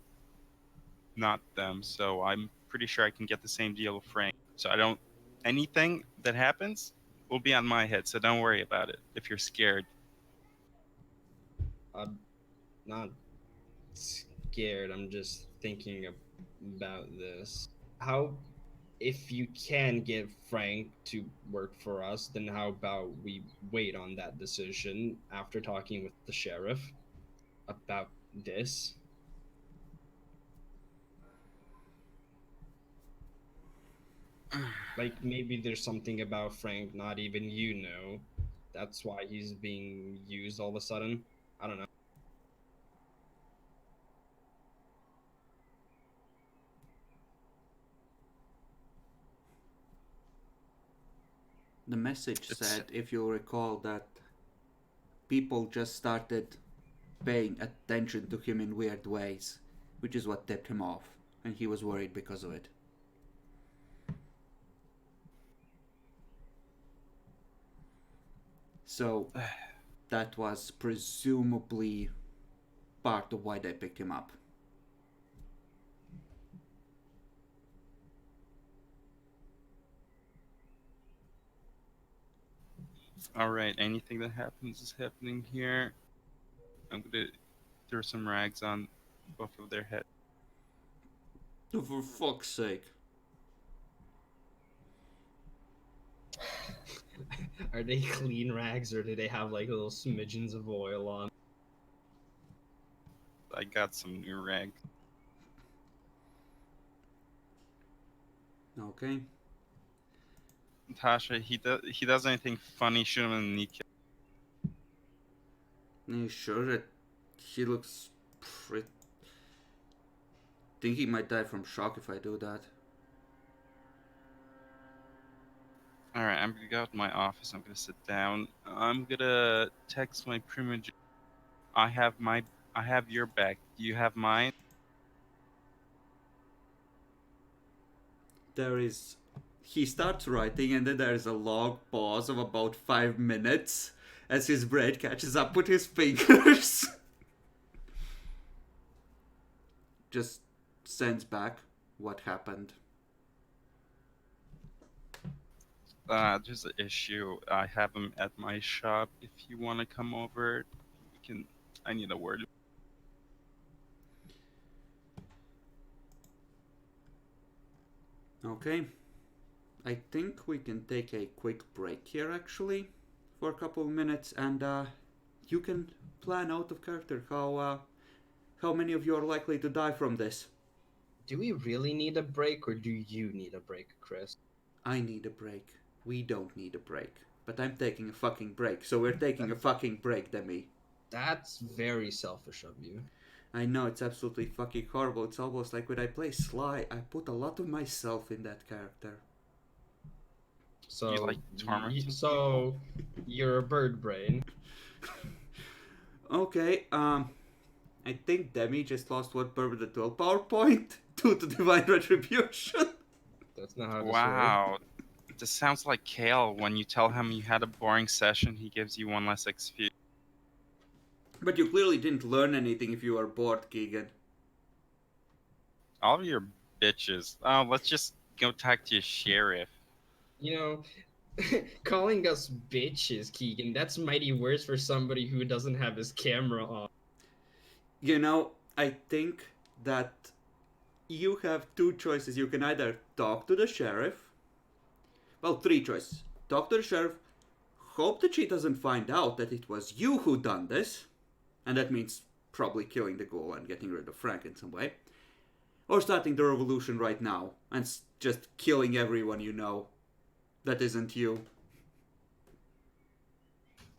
not them. So I'm pretty sure I can get the same deal with Frank. So I don't. Anything that happens will be on my head. So don't worry about it. If you're scared. I'm not scared. I'm just thinking about this. How, if you can get Frank to work for us, then how about we wait on that decision after talking with the sheriff about this? Like maybe there's something about Frank not even you know. That's why he's being used all of a sudden. I don't know. The message It's- said, if you recall, that people just started paying attention to him in weird ways, which is what tipped him off, and he was worried because of it. So that was presumably part of why they picked him up. All right, anything that happens is happening here. I'm gonna throw some rags on both of their heads. Oh, for fuck's sake. Are they clean rags or do they have like little smidgens of oil on? I got some new rags. Okay. Tasha, he does anything funny, shoot him in the kneecap. Are you sure that he looks pretty... think he might die from shock if I do that. All right, I'm gonna go out to my office. I'm gonna sit down. I'm gonna text my primage. I have my, I have your back. Do you have mine? There is... He starts writing and then there's a long pause of about 5 minutes as his brain catches up with his fingers. Just sends back what happened. There's an issue. I have him at my shop. If you want to come over, we can. I need a word. Okay. I think we can take a quick break here actually for a couple of minutes and you can plan out of character how many of you are likely to die from this. Do we really need a break or do you need a break, Chris? I need a break. We don't need a break. But I'm taking a fucking break, so we're taking a fucking break, Demi. That's very selfish of you. I know it's absolutely fucking horrible. It's almost like when I play Sly, I put a lot of myself in that character. So, You like tormenting so you're a bird brain. Okay, I think Demi just lost one permanent willpower point due to divine retribution. That's not how this works. Wow, this sounds like Kale. When you tell him you had a boring session, he gives you one less XP. But you clearly didn't learn anything if you are bored, Keegan. All of your bitches. Oh, let's just go talk to your sheriff. You know, calling us bitches, Keegan, that's mighty worse for somebody who doesn't have his camera on. You know, I think that you have two choices. You can either talk to the sheriff. Well, three choices. Talk to the sheriff, hope that she doesn't find out that it was you who done this, and that means probably killing the ghoul and getting rid of Frank in some way, or starting the revolution right now and just killing everyone you know that isn't you.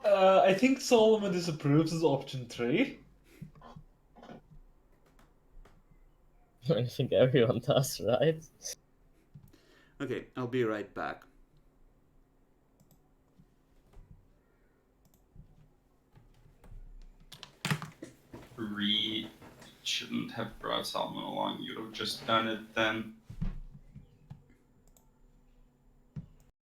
I think Solomon disapproves of option 3. I think everyone does, right? Okay, I'll be right back. Reed shouldn't have brought Salmon along. You'd have just done it then.